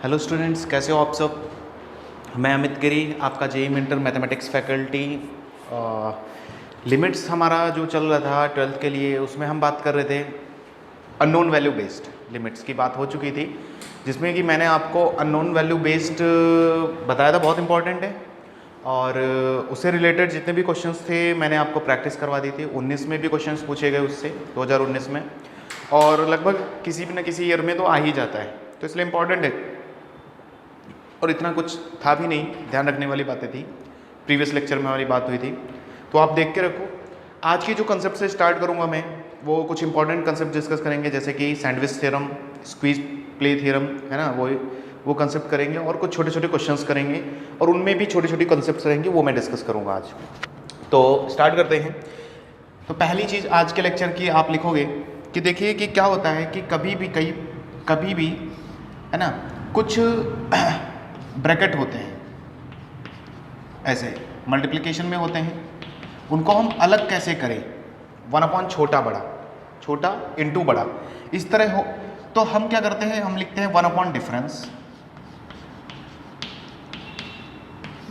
Hello students, कैसे हो आप सब। मैं अमित गिरी, आपका JEE inter mathematics faculty. Limits हमारा जो चल रहा था 12th के लिए, उसमें हम बात कर रहे थे अननोन वैल्यू बेस्ड लिमिट्स की बात हो चुकी थी, जिसमें कि मैंने आपको अननोन वैल्यू बेस्ड बताया था, बहुत इंपॉर्टेंट है। और उससे रिलेटेड जितने भी क्वेश्चंस थे मैंने आपको प्रैक्टिस करवा दी थी। 19 में भी क्वेश्चंस पूछे गए उससे, 2019 में, और लगभग किसी भी न किसी ईयर में तो आ ही जाता है, तो इसलिए इम्पॉर्टेंट है। और इतना कुछ था भी नहीं, ध्यान रखने वाली बातें थी, प्रीवियस लेक्चर में वाली बात हुई थी, तो आप देख के रखो। आज की जो कंसेप्ट से स्टार्ट करूंगा मैं, वो कुछ इंपॉर्टेंट कंसेप्ट डिस्कस करेंगे, जैसे कि sandwich theorem, squeeze play theorem, है ना, वो कंसेप्ट करेंगे, और कुछ छोटे छोटे क्वेश्चंस करेंगे, और उनमें भी छोटी छोटी कंसेप्ट्स रहेंगे, वो मैं डिस्कस करूँगा आज। तो स्टार्ट करते हैं। तो पहली चीज़ आज के लेक्चर की आप लिखोगे कि देखिए कि क्या होता है कि कभी भी है ना, कुछ ब्रैकेट होते हैं, ऐसे मल्टीप्लिकेशन में होते हैं, उनको हम अलग कैसे करें, 1/, छोटा इंटू बड़ा, इस तरह हो। तो हम क्या करते हैं, हम लिखते हैं 1/, डिफरेंस,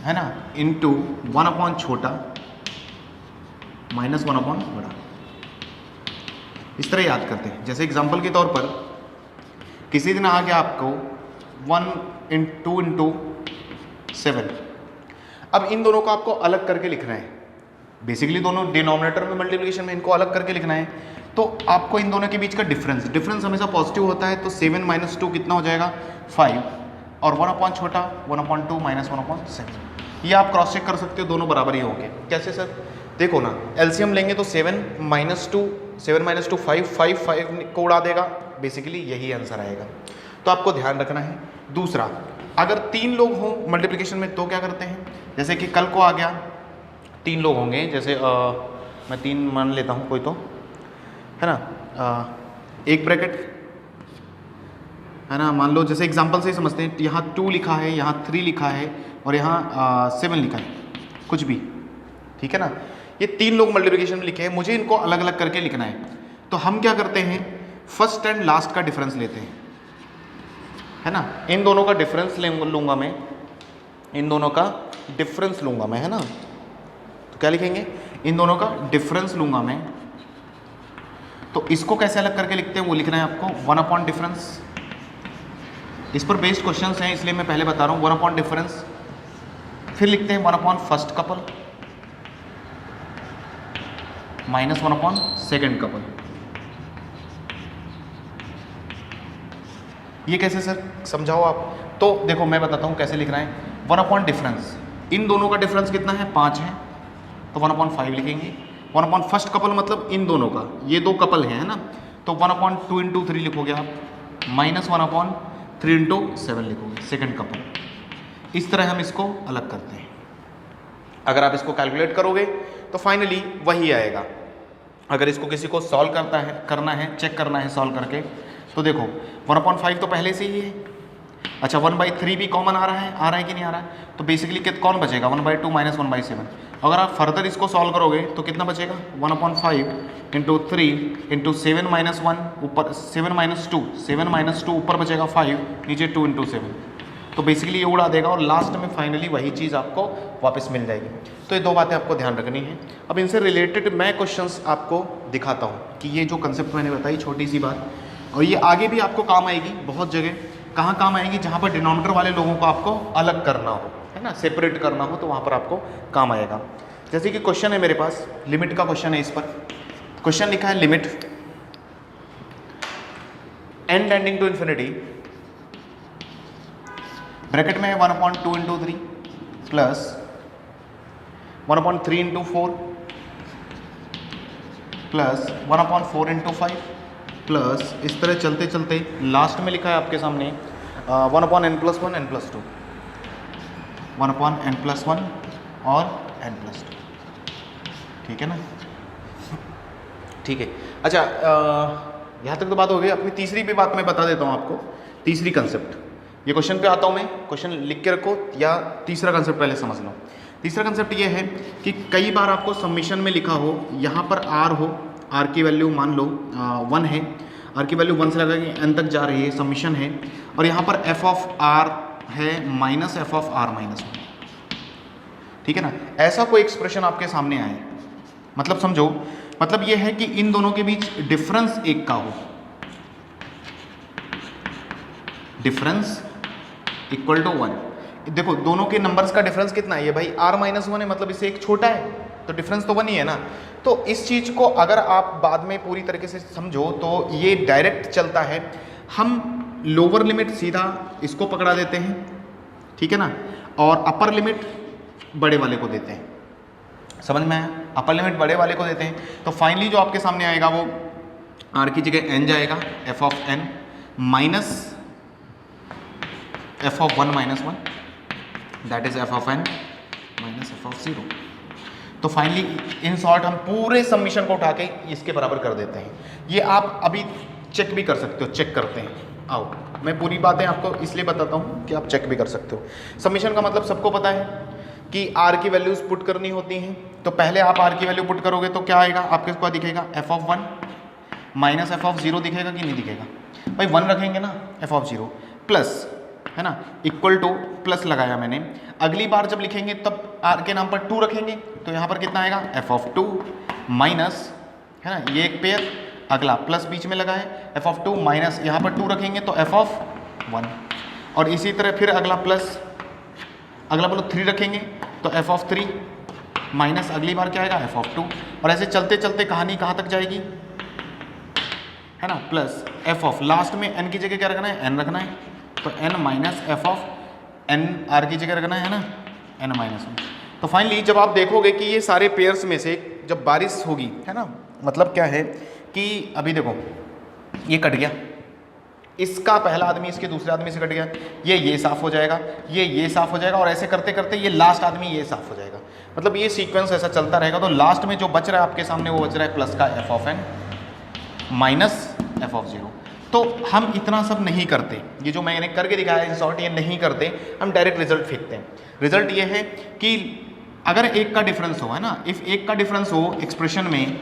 है ना, इंटू 1/, छोटा माइनस 1/, बड़ा। इस तरह याद करते हैं। जैसे एग्जांपल के तौर पर किसी दिन आ गया आपको 2 इंटू 7, अब इन दोनों को आपको अलग करके लिखना है। बेसिकली दोनों डिनोमिनेटर में मल्टीप्लिकेशन में इनको अलग करके लिखना है, तो आपको इन दोनों के बीच का डिफरेंस हमेशा पॉजिटिव होता है, तो 7 - 2 कितना हो जाएगा, 5, और 1/, छोटा 1/2 माइनस 1/7। ये आप क्रॉस चेक कर सकते हो, दोनों बराबर ही होंगे। कैसे सर, देखो ना, एलसीएम लेंगे तो 7 - 2 5 को उड़ा देगा, बेसिकली यही आंसर आएगा, तो आपको ध्यान रखना है। दूसरा, अगर 3 लोग हों मल्टीप्लिकेशन में तो क्या करते हैं, जैसे कि कल को आ गया 3 लोग होंगे, जैसे मैं 3 मान लेता हूँ कोई, तो है ना, एक ब्रैकेट, है ना, मान लो जैसे एग्जांपल से ही समझते हैं, यहाँ 2 लिखा है, यहाँ 3 लिखा है, और यहाँ 7 लिखा है, कुछ भी, ठीक है ना। ये 3 लोग मल्टीप्लिकेशन में लिखे हैं, मुझे इनको अलग अलग करके लिखना है, तो हम क्या करते हैं, फर्स्ट एंड लास्ट का डिफरेंस लेते हैं, है ना। इन दोनों का डिफरेंस लूंगा मैं, इन दोनों का डिफरेंस लूंगा मैं, है ना। तो क्या लिखेंगे, इन दोनों का डिफरेंस लूंगा मैं। तो इसको कैसे अलग करके लिखते हैं वो लिखना है आपको, 1/, डिफरेंस। इस पर बेस्ड क्वेश्चंस हैं, इसलिए मैं पहले बता रहा हूँ, 1/, डिफरेंस। फिर लिखते हैं 1/, first couple minus 1/, second couple. ये कैसे सर, समझाओ आप। तो देखो मैं बताता हूँ कैसे लिखना है। 1/, डिफरेंस, इन दोनों का डिफरेंस कितना है, 5 है, तो 1/5 लिखेंगे। 1/, फर्स्ट कपल मतलब इन दोनों का, ये 2 कपल हैं, है ना, तो 1/2 इंटू 3 लिखोगे आप, माइनस 1/3 इंटू 7 लिखोगे, सेकेंड कपल। इस तरह हम इसको अलग करते हैं। अगर आप इसको कैलकुलेट करोगे तो फाइनली वही आएगा। अगर इसको किसी को सॉल्व करना है, चेक करना है सॉल्व करके, तो देखो 1/5 तो पहले से ही है। अच्छा, 1/3 भी कॉमन आ रहा है कि नहीं आ रहा है, तो बेसिकली कौन बचेगा, 1/2 माइनस 1/7। अगर आप फर्दर इसको सॉल्व करोगे तो कितना बचेगा, 1/5 इंटू 3 इंटू 7 - 1, ऊपर 7 - 2 ऊपर बचेगा 5, नीचे 2 इंटू 7, तो बेसिकली ये उड़ा देगा, और लास्ट में फाइनली वही चीज़ आपको वापस मिल जाएगी। तो ये 2 बातें आपको ध्यान रखनी है। अब इनसे रिलेटेड मैं क्वेश्चंस आपको दिखाता हूँ कि ये जो कंसेप्ट मैंने बताई, छोटी सी बात, और ये आगे भी आपको काम आएगी बहुत जगह। कहाँ काम आएगी, जहाँ पर डिनोमिनेटर वाले लोगों को आपको अलग करना हो, है ना, सेपरेट करना हो, तो वहाँ पर आपको काम आएगा। जैसे कि क्वेश्चन है मेरे पास, लिमिट का क्वेश्चन है। इस पर क्वेश्चन लिखा है, limit n tending to infinity, bracket में है 1/2 into 3 plus 1/3 into 4 plus 1/4 into 5 plus, इस तरह चलते चलते लास्ट में लिखा है आपके सामने 1/n+1 n+2, 1/n+1 और n+2, ठीक है ना, ठीक है। अच्छा, यहाँ तक तो बात हो गई। अपनी तीसरी भी बात मैं बता देता हूँ आपको, तीसरी कंसेप्ट। ये क्वेश्चन पे आता हूँ मैं, क्वेश्चन लिख के रखो, या तीसरा कंसेप्ट पहले समझ लो। तीसरा कंसेप्ट ये है कि कई बार आपको सबमिशन में लिखा हो, यहाँ पर r हो, r की वैल्यू मान लो 1 है, आर की वैल्यू 1 से लगा के एन तक जा रही है, समीशन है, और यहाँ पर एफ ऑफ आर है minus F of R minus 1, ठीक है ना। ऐसा कोई एक्सप्रेशन आपके सामने आए, मतलब समझो, मतलब ये है कि इन दोनों के बीच डिफरेंस 1 का हो, डिफरेंस इक्वल टू 1। देखो दोनों के नंबर्स का डिफरेंस कितना है, ये भाई r माइनस 1 है, मतलब इससे एक छोटा है, तो डिफरेंस तो 1 ही है ना। तो इस चीज़ को अगर आप बाद में पूरी तरीके से समझो तो ये डायरेक्ट चलता है, हम लोअर लिमिट सीधा इसको पकड़ा देते हैं, ठीक है ना, और अपर लिमिट बड़े वाले को देते हैं, समझ में आया, अपर लिमिट बड़े वाले को देते हैं। तो फाइनली जो आपके सामने आएगा वो r की जगह n जाएगा, f of n minus f of 1 minus 1, that is f of n minus f of 0। तो फाइनली इन शॉर्ट हम पूरे सबमिशन को उठा के इसके बराबर कर देते हैं। ये आप अभी चेक भी कर सकते हो, चेक करते हैं, आओ मैं पूरी बातें आपको इसलिए बताता हूँ कि आप चेक भी कर सकते हो। सबमिशन का मतलब सबको पता है कि r की वैल्यूज पुट करनी होती हैं, तो पहले आप r की वैल्यू पुट करोगे तो क्या आएगा, आपके पास दिखेगा f of 1 minus f of 0 दिखेगा कि नहीं दिखेगा, भाई 1 रखेंगे ना, f ऑफ 0 प्लस, है ना, इक्वल टू, प्लस लगाया मैंने। अगली बार जब लिखेंगे तब r के नाम पर 2 रखेंगे, तो यहाँ पर कितना आएगा, f ऑफ 2 माइनस, है ना, ये एक पेयर, अगला प्लस बीच में लगा है, f ऑफ 2 माइनस, यहाँ पर 2 रखेंगे तो f ऑफ 1, और इसी तरह फिर अगला प्लस, अगला बोलो 3 रखेंगे तो f ऑफ 3 माइनस, अगली बार क्या आएगा, f ऑफ 2, और ऐसे चलते चलते कहानी कहाँ तक जाएगी, है ना, प्लस f ऑफ, लास्ट में n की जगह क्या रखना है, n रखना है, तो n minus f of n r की जगह रखना है ना, n माइनस 1। तो फाइनली जब आप देखोगे कि ये सारे पेयर्स में से जब बारिश होगी, है ना, मतलब क्या है कि अभी देखो ये कट गया, इसका पहला आदमी इसके दूसरे आदमी से कट गया, ये साफ हो जाएगा, ये साफ हो जाएगा, और ऐसे करते करते ये लास्ट आदमी ये साफ हो जाएगा, मतलब ये सीक्वेंस ऐसा चलता रहेगा। तो लास्ट में जो बच रहा है आपके सामने वो बच रहा है प्लस का f of n minus f of 0। तो हम इतना सब नहीं करते, ये जो मैंने करके दिखाया है शॉर्ट, ये नहीं करते, हम डायरेक्ट रिजल्ट फेंकते हैं। रिजल्ट ये है कि अगर एक का डिफरेंस हो, है ना, इफ एक का डिफरेंस हो एक्सप्रेशन में,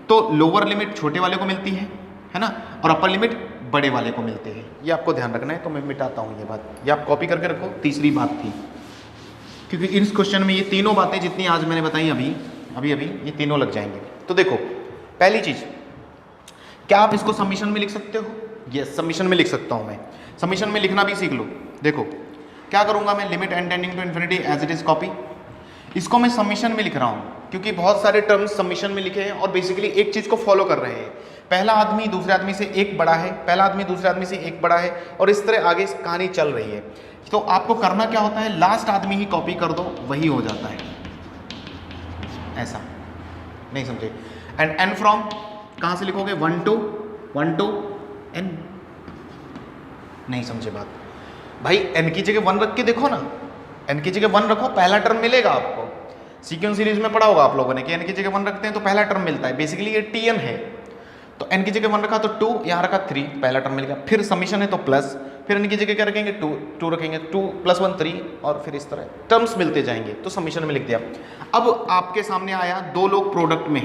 तो लोअर लिमिट छोटे वाले को मिलती है ना, और अपर लिमिट बड़े वाले को मिलते हैं, ये आपको ध्यान रखना है। तो मैं मिटाता हूँ ये बात, ये आप कॉपी करके रखो, तीसरी बात थी, क्योंकि इस क्वेश्चन में ये तीनों बातें जितनी आज मैंने बताई अभी ये तीनों लग जाएंगे। तो देखो पहली चीज, क्या आप इसको सबमिशन में लिख सकते हो, यस सबमिशन में लिख सकता हूँ मैं, सबमिशन में लिखना भी सीख लो। देखो क्या करूँगा मैं, limit n tending to infinity as it is copy, इसको मैं सबमिशन में लिख रहा हूँ क्योंकि बहुत सारे टर्म्स सबमिशन में लिखे हैं और बेसिकली एक चीज़ को फॉलो कर रहे हैं, पहला आदमी दूसरे आदमी से एक बड़ा है, पहला आदमी दूसरे आदमी से एक बड़ा है, और इस तरह आगे कहानी चल रही है। तो आपको करना क्या होता है, लास्ट आदमी ही कॉपी कर दो, वही हो जाता है, ऐसा नहीं समझे। एंड n फ्रॉम कहाँ से लिखोगे, 1 to n, नहीं समझे बात भाई, n की जगह 1 रख के देखो ना, n की जगह 1 रखो, पहला टर्म मिलेगा आपको। सीक्वेंस सीरीज में पढ़ा होगा आप लोगों ने कि n की जगह 1 रखते हैं तो पहला टर्म मिलता है, बेसिकली ये tn है, तो n की जगह 1 रखा तो 2, यहाँ रखा 3, पहला टर्म मिल गया। फिर समीशन है तो प्लस, फिर n की जगह क्या रखेंगे, 2 रखेंगे, 2 + 1 3, और फिर इस तरह टर्म्स मिलते जाएंगे, तो समीशन में लिख दिया। अब आपके सामने आया, दो लोग प्रोडक्ट में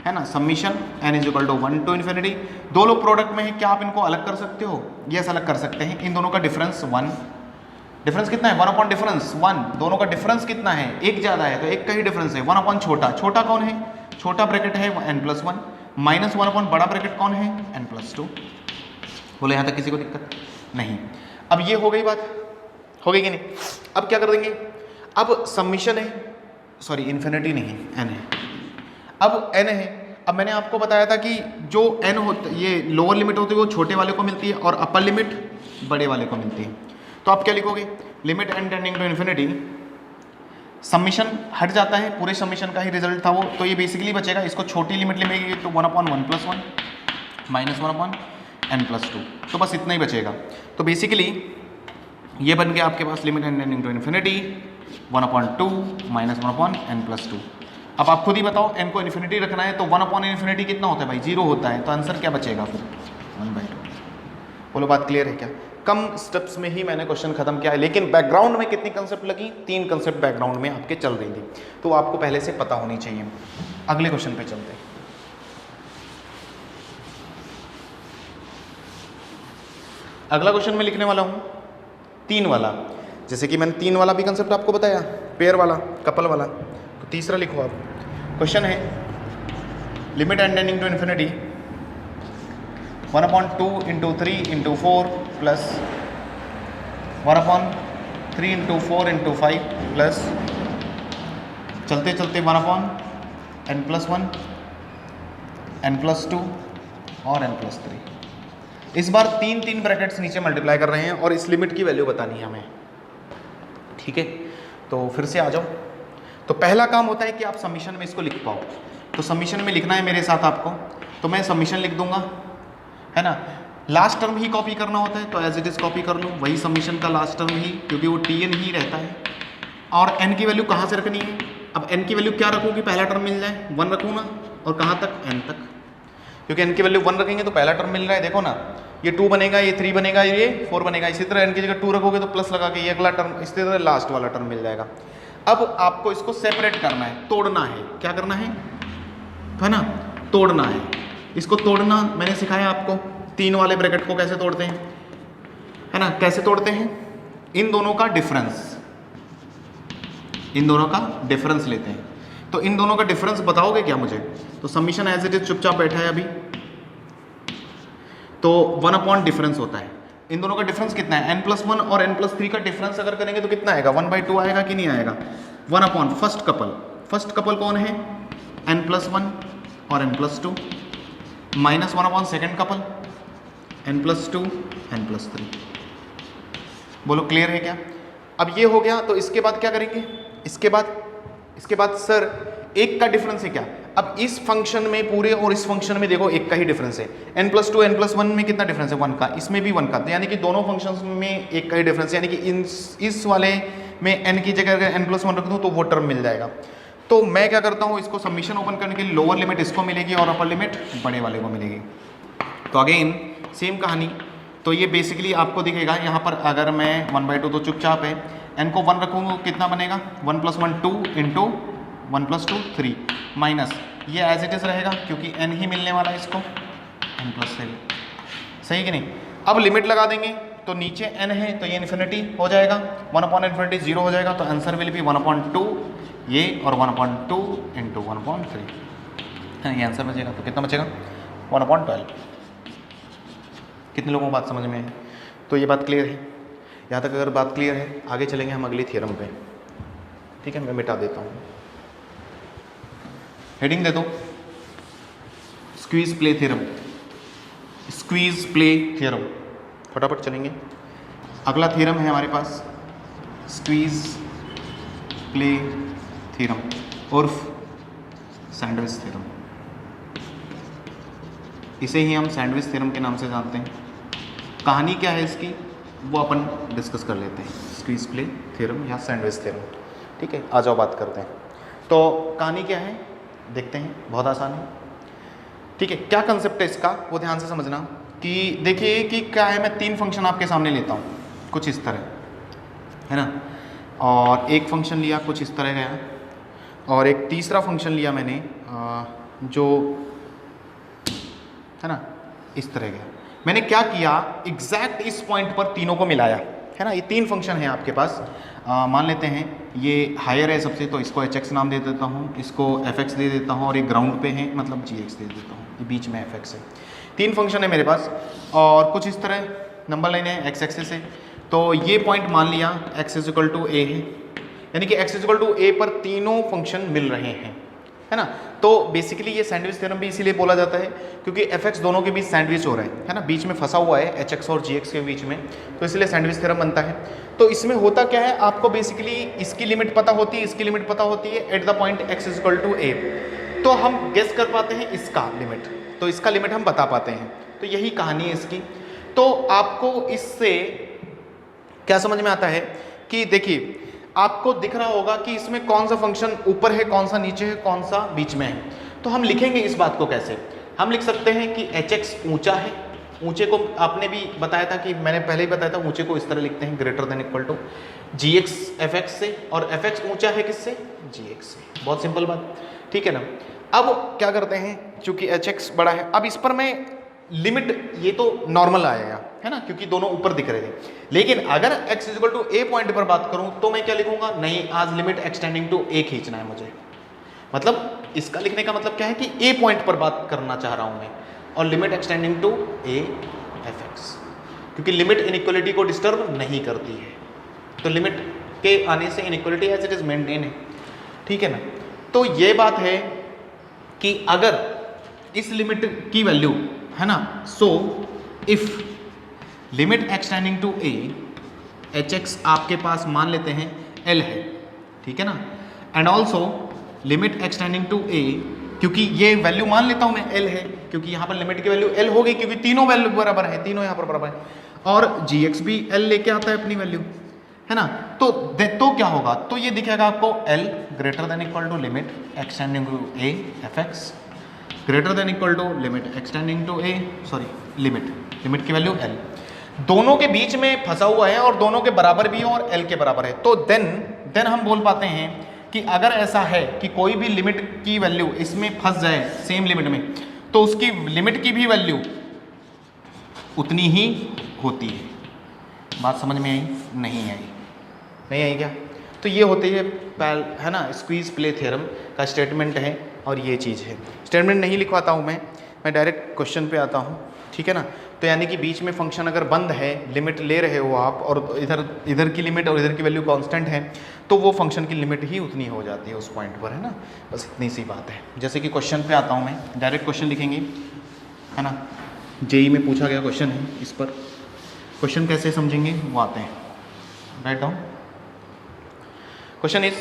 है ना, समीशन n = 1 to इन्फिनिटी, दो लोग प्रोडक्ट में है, क्या आप इनको अलग कर सकते हो, यस अलग कर सकते हैं। इन दोनों का डिफरेंस 1, डिफरेंस कितना है, 1 डिफरेंस 1, दोनों का डिफरेंस कितना है, एक ज़्यादा है तो एक का ही डिफरेंस है, 1 छोटा, छोटा कौन है, छोटा ब्रैकेट है n+1, माइनस 1 बड़ा ब्रैकेट कौन है, n+2। बोले यहाँ तक किसी को दिक्कत नहीं। अब ये हो गई बात, हो गई कि नहीं। अब क्या कर देंगे, अब सबमिशन है, सॉरी इन्फिनिटी नहीं n है, अब n है। अब मैंने आपको बताया था कि जो n होता है, ये लोअर लिमिट होती है वो छोटे वाले को मिलती है और अपर लिमिट बड़े वाले को मिलती है। तो आप क्या लिखोगे, limit n tending to infinity, submission हट जाता है, पूरे सबमिशन का ही रिजल्ट था वो, तो ये बेसिकली बचेगा, इसको छोटी लिमिट लेंगे तो 1/1+1 माइनस 1/n+2, तो बस इतना ही बचेगा। तो बेसिकली ये बन गया आपके पास limit n tending to infinity 1/2 minus 1/n+2। अब आप खुद ही बताओ, n को इन्फिनिटी रखना है तो 1/∞ कितना होता है भाई, 0 होता है, तो आंसर क्या बचेगा फिर 1/2। बोलो बात क्लियर है क्या। कम स्टेप्स में ही मैंने क्वेश्चन खत्म किया है, लेकिन बैकग्राउंड में कितनी कंसेप्ट लगी, 3 कंसेप्ट बैकग्राउंड में आपके चल रही थी, तो आपको पहले से पता होनी चाहिए। अगले क्वेश्चन पे चलते हैं। अगला क्वेश्चन मैं लिखने वाला हूँ 3 वाला, जैसे कि मैंने 3 वाला भी कंसेप्ट आपको बताया, पेयर वाला, कपल वाला। तो तीसरा लिखो आप। क्वेश्चन है limit and tending to infinity 1/2 into 3 into 4 plus 1/3 into 4 into 5 plus चलते चलते 1/n+1 n+2 और n+3। इस बार 3 ब्रैकेट्स नीचे मल्टीप्लाई कर रहे हैं और इस लिमिट की वैल्यू बतानी है हमें। ठीक है, तो फिर से आ जाओ। तो पहला काम होता है कि आप समीशन में इसको लिख पाओ। तो समीशन में लिखना है मेरे साथ आपको, तो मैं समीशन लिख दूंगा, है ना। लास्ट टर्म ही कॉपी करना होता है, तो एज इट इज़ कॉपी कर लो वही समीशन का लास्ट टर्म ही, क्योंकि वो tn ही रहता है। और n की वैल्यू कहाँ से रखनी है? अब n की वैल्यू क्या रखूँ कि पहला टर्म मिल जाए? 1 रखूँ ना, और कहाँ तक? n तक, क्योंकि n की वैल्यू 1 रखेंगे तो पहला टर्म मिल रहा है। देखो ना, ये 2 बनेगा, ये 3 बनेगा, ये 4 बनेगा। इसी तरह n की जगह 2 रखोगे तो प्लस लगा के ये अगला टर्म, इसी तरह लास्ट वाला टर्म मिल जाएगा। अब आपको इसको सेपरेट करना है, तोड़ना है। क्या करना है? है ना, तोड़ना है। इसको तोड़ना मैंने सिखाया आपको, 3 वाले ब्रैकेट को कैसे तोड़ते हैं, है ना। कैसे तोड़ते हैं? इन दोनों का डिफरेंस, इन दोनों का डिफरेंस लेते हैं। तो इन दोनों का डिफरेंस बताओगे क्या मुझे? तो समीशन एज इट इज चुपचाप बैठा है अभी, तो 1 डिफरेंस होता है। इन दोनों का डिफरेंस कितना है? n+1 और n+3 का डिफरेंस अगर करेंगे तो कितना आएगा? 1/2 आएगा कि नहीं आएगा? 1 फर्स्ट कपल। फर्स्ट कपल कौन है? n+1 और n+2 minus 1 second couple n+2 n+3। बोलो क्लियर है क्या? अब ये हो गया, तो इसके बाद क्या करेंगे? इसके बाद सर एक का डिफरेंस है क्या? अब इस फंक्शन में पूरे और इस फंक्शन में देखो एक का ही डिफरेंस है। n+2 n+1 में कितना डिफरेंस है? 1 का, इसमें भी 1 का, तो यानी कि दोनों फंक्शंस में एक का ही डिफरेंस, यानी कि इस वाले में n की जगह अगर n+1 रख दूँ तो वो टर्म मिल जाएगा। तो मैं क्या करता हूँ, इसको सबमिशन ओपन करने के लिए लोअर लिमिट इसको मिलेगी और अपर लिमिट बड़े वाले को मिलेगी। तो अगेन सेम कहानी, तो ये बेसिकली आपको दिखेगा यहाँ पर, अगर मैं 1/2 तो चुपचाप है, n को 1 रखूँगा कितना बनेगा? 1+1 2 इंटू 1+2 3 माइनस ये एज इट इज़ रहेगा क्योंकि n ही मिलने वाला है इसको, n+3। सही कि नहीं? अब लिमिट लगा देंगे तो नीचे n है तो ये इन्फिनिटी हो जाएगा, 1/∞ 0 हो जाएगा, तो आंसर विल बी 1/2 ये और 1/2 इंटू 1/3। ये आंसर बचेगा, तो कितना बचेगा? 1/12। कितने लोगों को बात समझ में है? तो ये बात क्लियर है? यहाँ तक अगर बात क्लियर है, आगे चलेंगे हम अगली थ्योरम पे। ठीक है, मैं मिटा देता हूँ, हेडिंग दे दो, squeeze play theorem. Squeeze play theorem, फटाफट चलेंगे। अगला थ्योरम है हमारे पास स्क्वीज प्ले थ्योरम उर्फ सैंडविच थ्योरम। इसे ही हम सैंडविच थ्योरम के नाम से जानते हैं। कहानी क्या है इसकी वो अपन डिस्कस कर लेते हैं, स्क्वीज प्ले थ्योरम या सैंडविच थ्योरम। ठीक है, आ जाओ बात करते हैं। तो कहानी क्या है देखते हैं, बहुत आसान है। ठीक है, क्या कंसेप्ट है इसका वो ध्यान से समझना। कि देखिए कि क्या है, मैं 3 फंक्शन आपके सामने लेता हूँ कुछ इस तरह, है ना, और एक फंक्शन लिया कुछ इस तरह गया, और एक तीसरा फंक्शन लिया मैंने जो है ना इस तरह गया। मैंने क्या किया, एग्जैक्ट इस पॉइंट पर तीनों को मिलाया, है ना। ये 3 फंक्शन है आपके पास, मान लेते हैं ये हायर है सबसे, तो इसको hx नाम दे देता हूँ, इसको fx दे देता हूँ, और ये ग्राउंड पे है मतलब gx दे देता हूँ, ये बीच में fx है। 3 फंक्शन है मेरे पास, और कुछ इस तरह नंबर लाइन है x एक्सिस है। तो ये पॉइंट मान लिया x = a है, यानी कि x = a पर तीनों फंक्शन मिल रहे हैं, है ना। तो बेसिकली ये सैंडविच थ्योरम भी इसीलिए बोला जाता है क्योंकि fx दोनों के बीच सैंडविच हो रहा है ना, बीच में फंसा हुआ है hx और gx के बीच में, तो इसलिए सैंडविच थ्योरम बनता है। तो इसमें होता क्या है, आपको बेसिकली इसकी लिमिट पता होती है, इसकी लिमिट पता होती है at the point x = a, तो हम गेस कर पाते हैं इसका लिमिट, तो इसका लिमिट हम बता पाते हैं। तो यही कहानी है इसकी। तो आपको इससे क्या समझ में आता है कि देखिए आपको दिख रहा होगा कि इसमें कौन सा फंक्शन ऊपर है, कौन सा नीचे है, कौन सा बीच में है। तो हम लिखेंगे इस बात को कैसे, हम लिख सकते हैं कि hx ऊंचा है। ऊंचे को आपने भी बताया था कि मैंने पहले ही बताया था, ऊंचे को इस तरह लिखते हैं > gx fx से, और fx ऊंचा है किससे? gx से। बहुत सिंपल बात, ठीक है ना। अब क्या करते हैं, चूंकि hx बड़ा है, अब इस पर मैं लिमिट ये तो नॉर्मल आएगा, है ना, क्योंकि दोनों ऊपर दिख रहे थे। लेकिन अगर x equal to a point पर बात करूं तो मैं क्या लिखूंगा, नहीं आज लिमिट एक्सटेंडिंग टू ए खींचना है मुझे। मतलब इसका लिखने का मतलब क्या है कि ए पॉइंट पर बात करना चाह रहा हूं मैं, और limit extending to a f x, क्योंकि लिमिट इनइक्वलिटी को डिस्टर्ब नहीं करती है, तो लिमिट के आने से inequality as it is maintain है, ठीक है ना। तो ये बात है कि अगर इस लिमिट की वैल्यू है ना, so if limit extending to a h x आपके पास मान लेते हैं एल है, ठीक है ना, and also limit extending to a, क्योंकि ये वैल्यू मान लेता हूं मैं एल है, क्योंकि यहाँ पर लिमिट की वैल्यू एल हो गई, क्योंकि तीनों वैल्यू बराबर है, तीनों यहाँ पर बराबर है, और जी एक्स भी एल लेके आता है अपनी वैल्यू, है ना। तो क्या होगा, तो ये दिखेगा आपको L greater than equal to limit extending to a f x greater than equal to limit extending to a, sorry limit की वैल्यू एल, दोनों के बीच में फंसा हुआ है और दोनों के बराबर भी है और एल के बराबर है। तो देन हम बोल पाते हैं कि अगर ऐसा है कि कोई भी लिमिट की वैल्यू इसमें फंस जाए सेम लिमिट में, तो उसकी लिमिट की भी वैल्यू उतनी ही होती है। बात समझ में आई? नहीं आई क्या? तो ये होती है ना स्क्वीज प्ले थ्योरम का स्टेटमेंट है, और ये चीज़ है। स्टेटमेंट नहीं लिखवाता हूँ मैं डायरेक्ट क्वेश्चन पे आता हूँ, ठीक है ना। तो यानी कि बीच में फंक्शन अगर बंद है, लिमिट ले रहे हो आप, और इधर की लिमिट और इधर की वैल्यू कांस्टेंट है, तो वो फंक्शन की लिमिट ही उतनी हो जाती है उस पॉइंट पर, है ना। बस इतनी सी बात है। जैसे कि क्वेश्चन पे आता हूँ मैं, डायरेक्ट क्वेश्चन लिखेंगे, है ना। जेई में पूछा गया क्वेश्चन है, इस पर क्वेश्चन कैसे समझेंगे वो आते हैं। Write down. क्वेश्चन इज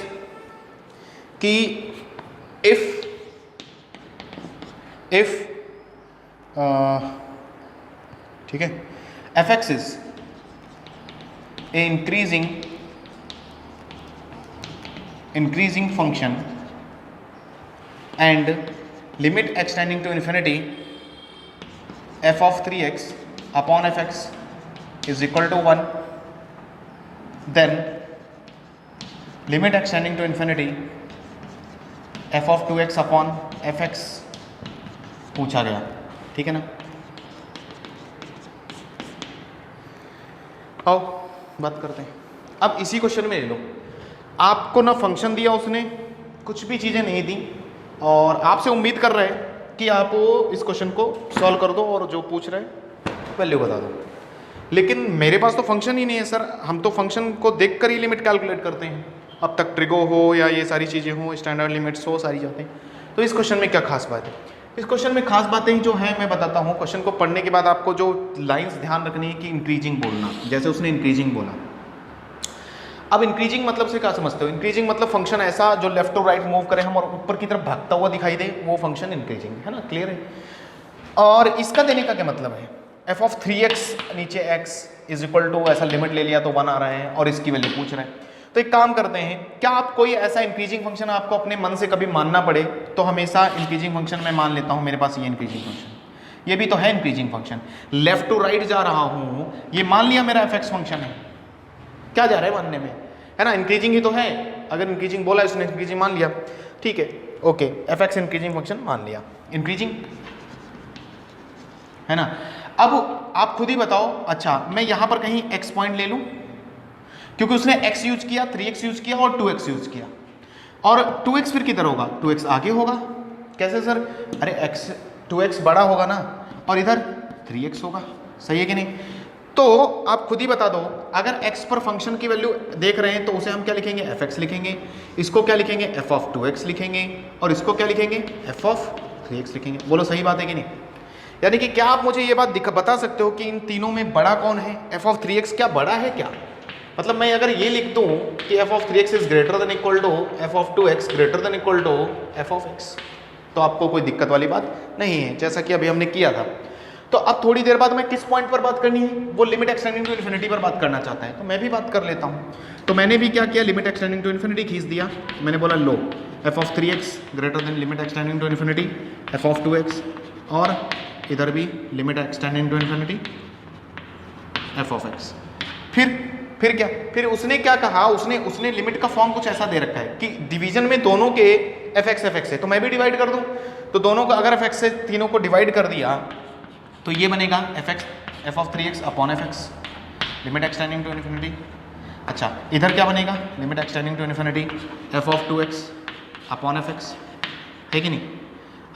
कि इफ ठीक है, F x is a increasing function and limit extending to infinity f of 3x upon fx is equal to 1, then limit extending to infinity f of 2x upon fx पूछा गया, ठीक है ना। आओ बात करते हैं। अब इसी क्वेश्चन में ले लो, आपको ना फंक्शन दिया उसने, कुछ भी चीज़ें नहीं दी, और आपसे उम्मीद कर रहे हैं कि आप इस क्वेश्चन को सॉल्व कर दो और जो पूछ रहे हैं वैल्यू बता दो। लेकिन मेरे पास तो फंक्शन ही नहीं है सर, हम तो फंक्शन को देख कर ही लिमिट कैलकुलेट करते हैं। अब तक ट्रिगो हो या ये सारी चीज़ें हो, स्टैंडर्ड लिमिट्स हो, सारी जाते हैं। तो इस क्वेश्चन में क्या खास बात है? इस क्वेश्चन में खास बातें जो है मैं बताता हूँ। क्वेश्चन को पढ़ने के बाद आपको जो लाइंस ध्यान रखनी है कि इंक्रीजिंग बोलना, जैसे उसने इंक्रीजिंग बोला। अब इंक्रीजिंग मतलब से क्या समझते हो? इंक्रीजिंग मतलब फंक्शन ऐसा जो लेफ्ट टू राइट मूव करे हम और ऊपर की तरफ भागता हुआ दिखाई दे, वो फंक्शन इंक्रीजिंग है ना। क्लियर है? और इसका देने का क्या मतलब है? एफ ऑफ 3x नीचे x इज इक्वल टू, ऐसा लिमिट ले लिया तो 1 आ रहा है और इसकी वैल्यू पूछ रहे हैं। तो एक काम करते हैं, क्या आप कोई ऐसा इंक्रीजिंग फंक्शन आपको अपने मन से कभी मानना पड़े तो हमेशा इंक्रीजिंग फंक्शन मैं मान लेता हूँ, मेरे पास ये इंक्रीजिंग फंक्शन, ये भी तो है increasing function. Left to right जा रहा हूँ, ये मान लिया मेरा एफ एक्स फंक्शन है। क्या जा रहा है मानने में, है ना, इंक्रीजिंग ही तो है। अगर इंक्रीजिंग बोला इसने, इंक्रीजिंग मान लिया, ठीक है, okay, F x increasing function मान लिया, इंक्रीजिंग है ना। अब आप खुद ही बताओ, अच्छा मैं यहां पर कहीं x पॉइंट ले लूं, क्योंकि उसने x यूज किया, 3x यूज किया और 2x यूज किया, और 2x फिर किधर होगा? 2x आगे होगा। कैसे सर? अरे x 2x बड़ा होगा ना, और इधर 3x होगा, सही है कि नहीं? तो आप खुद ही बता दो, अगर x पर फंक्शन की वैल्यू देख रहे हैं तो उसे हम क्या लिखेंगे? fx लिखेंगे, इसको क्या लिखेंगे? f ऑफ 2x लिखेंगे, और इसको क्या लिखेंगे? f ऑफ 3x लिखेंगे। बोलो सही बात है कि नहीं? यानी कि क्या आप मुझे ये बात बता सकते हो कि इन तीनों में बड़ा कौन है? f ऑफ 3x क्या बड़ा है क्या? मतलब मैं अगर ये लिख दूं कि f of 3x is greater than equal to f of 2x greater than equal to f of x, तो आपको कोई दिक्कत वाली बात नहीं है, जैसा कि अभी हमने किया था। तो अब थोड़ी देर बाद मैं किस पॉइंट पर बात करनी है? वो लिमिट एक्सटेंडिंग टू इन्फिनिटी पर बात करना चाहता है, तो मैं भी बात कर लेता हूँ। तो मैंने भी क्या किया? लिमिट एक्सटेंडिंग टू इन्फिनिटी खींच दिया। मैंने बोला लो f of 3x greater than limit extending to infinity f of 2x, और इधर भी limit extending to infinity f of x। फिर क्या? फिर उसने क्या कहा? उसने लिमिट का फॉर्म कुछ ऐसा दे रखा है कि डिवीजन में दोनों के f x है, तो मैं भी डिवाइड कर दूं। तो दोनों को अगर f x से तीनों को डिवाइड कर दिया तो ये बनेगा f of 3x upon f x, limit extending to infinity. अच्छा इधर क्या बनेगा, limit extending to infinity f of 2x upon f x, है कि नहीं।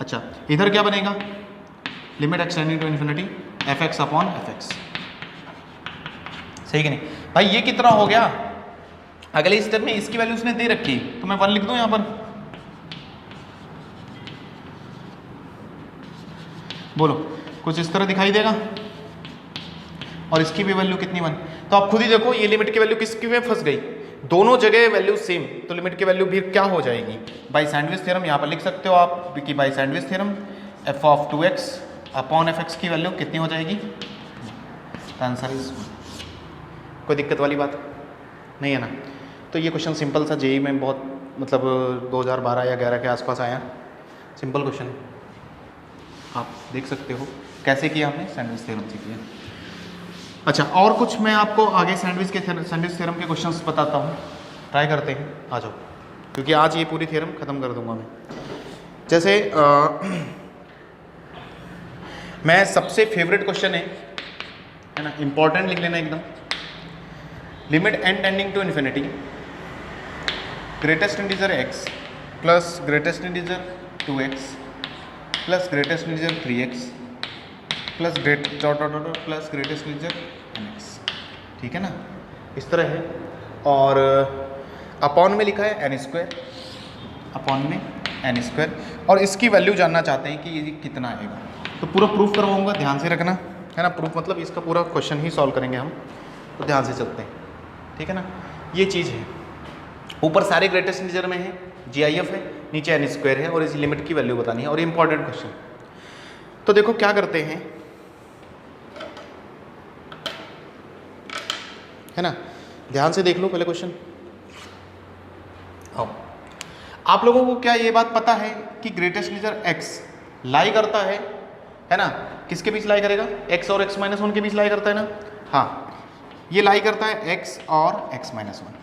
अच्छा इधर क्या बनेगा, limit extending to infinity f x upon f x, सही कि नहीं भाई। ये कितना हो गया, अगले स्टेप में इसकी वैल्यू उसने दे रखी तो मैं 1 लिख दूं यहां पर, बोलो कुछ इस तरह दिखाई देगा, और इसकी भी वैल्यू कितनी 1। तो आप खुद ही देखो ये लिमिट की वैल्यू किसकी में फंस गई, दोनों जगह वैल्यू सेम, तो लिमिट की वैल्यू भी क्या हो जाएगी, बाई सैंडविच थ्योरम यहाँ पर लिख सकते हो आप कि by sandwich theorem F of 2x upon f x की वैल्यू कितनी हो जाएगी, आंसर इज। कोई दिक्कत वाली बात नहीं है ना। तो ये क्वेश्चन सिंपल सा जेई में बहुत मतलब 2012 या 11 के आसपास आया, सिंपल क्वेश्चन है, आप देख सकते हो कैसे किया हमने, सैंडविच थ्योरम से किया। अच्छा और कुछ मैं आपको आगे सैंडविच थ्योरम के क्वेश्चंस बताता हूँ, ट्राई करते हैं, आ जाओ, क्योंकि आज ये पूरी थ्योरम ख़त्म कर दूंगा मैं। जैसे मैं सबसे फेवरेट क्वेश्चन है ना, इंपॉर्टेंट लिख लेना एकदम, limit n tending to infinity greatest integer x plus greatest integer 2x plus greatest integer 3x plus plus greatest integer nx, ठीक है ना, इस तरह है। और अपॉन में लिखा है n स्क्वायर, अपॉन में n स्क्वायर, और इसकी वैल्यू जानना चाहते हैं कि ये कितना आएगा। तो पूरा प्रूफ करवाऊंगा, ध्यान से रखना है ना, प्रूफ मतलब इसका पूरा क्वेश्चन ही सॉल्व करेंगे हम, तो ध्यान से चलते हैं, ठीक है ना। ये चीज़ है, ऊपर सारे ग्रेटेस्ट इंटीजर में है, GIF है, नीचे n स्क्वायर है, और इस लिमिट की वैल्यू बतानी है, और इंपॉर्टेंट क्वेश्चन। तो देखो क्या करते हैं, है ना, ध्यान से देख लो पहले क्वेश्चन। आओ, आप लोगों को क्या ये बात पता है कि ग्रेटेस्ट इंटीजर x लाई करता है ना, किसके बीच लाई करेगा, x और x माइनस 1 के बीच लाई करता है ना। हाँ, ये लाई करता है x और x माइनस 1,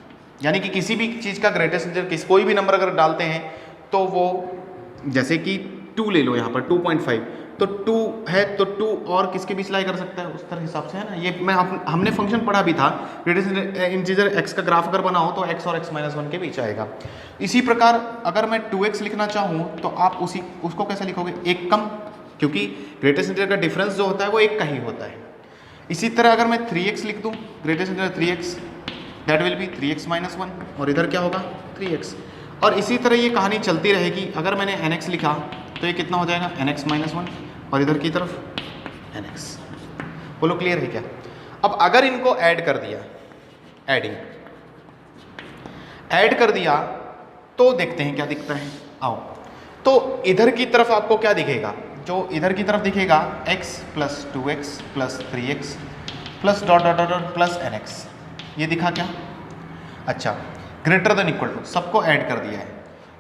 यानी कि किसी भी चीज़ का ग्रेटेस्ट इंटीजर कोई भी नंबर अगर डालते हैं तो वो, जैसे कि 2 ले लो यहाँ पर 2.5, तो 2 है तो 2 और किसके बीच लाई कर सकता है, उस तरह हिसाब से है ना। ये मैं हमने फंक्शन पढ़ा भी था, ग्रेटेस्ट इंटीजर x का ग्राफ अगर बनाओ तो x और x माइनस 1 के बीच आएगा। इसी प्रकार अगर मैं 2x लिखना चाहूँ तो आप उसको कैसे लिखोगे, एक कम, क्योंकि ग्रेटेस्ट इंटीजर का डिफरेंस जो होता है वो एक का ही होता है। इसी तरह अगर मैं 3x लिख दूँ, greatest integer 3x, that will be 3x minus 1, और इधर क्या होगा 3x, और इसी तरह ये कहानी चलती रहेगी। अगर मैंने nx लिखा तो ये कितना हो जाएगा nx माइनस 1, और इधर की तरफ nx। बोलो क्लियर है क्या। अब अगर इनको ऐड कर दिया, ऐड कर दिया तो देखते हैं क्या दिखता है। आओ, तो इधर की तरफ आपको क्या दिखेगा, जो इधर की तरफ दिखेगा x plus 2x plus 3x plus dot dot dot plus nx, ये दिखा क्या। अच्छा, ग्रेटर देन इक्वल टू, सबको ऐड कर दिया है,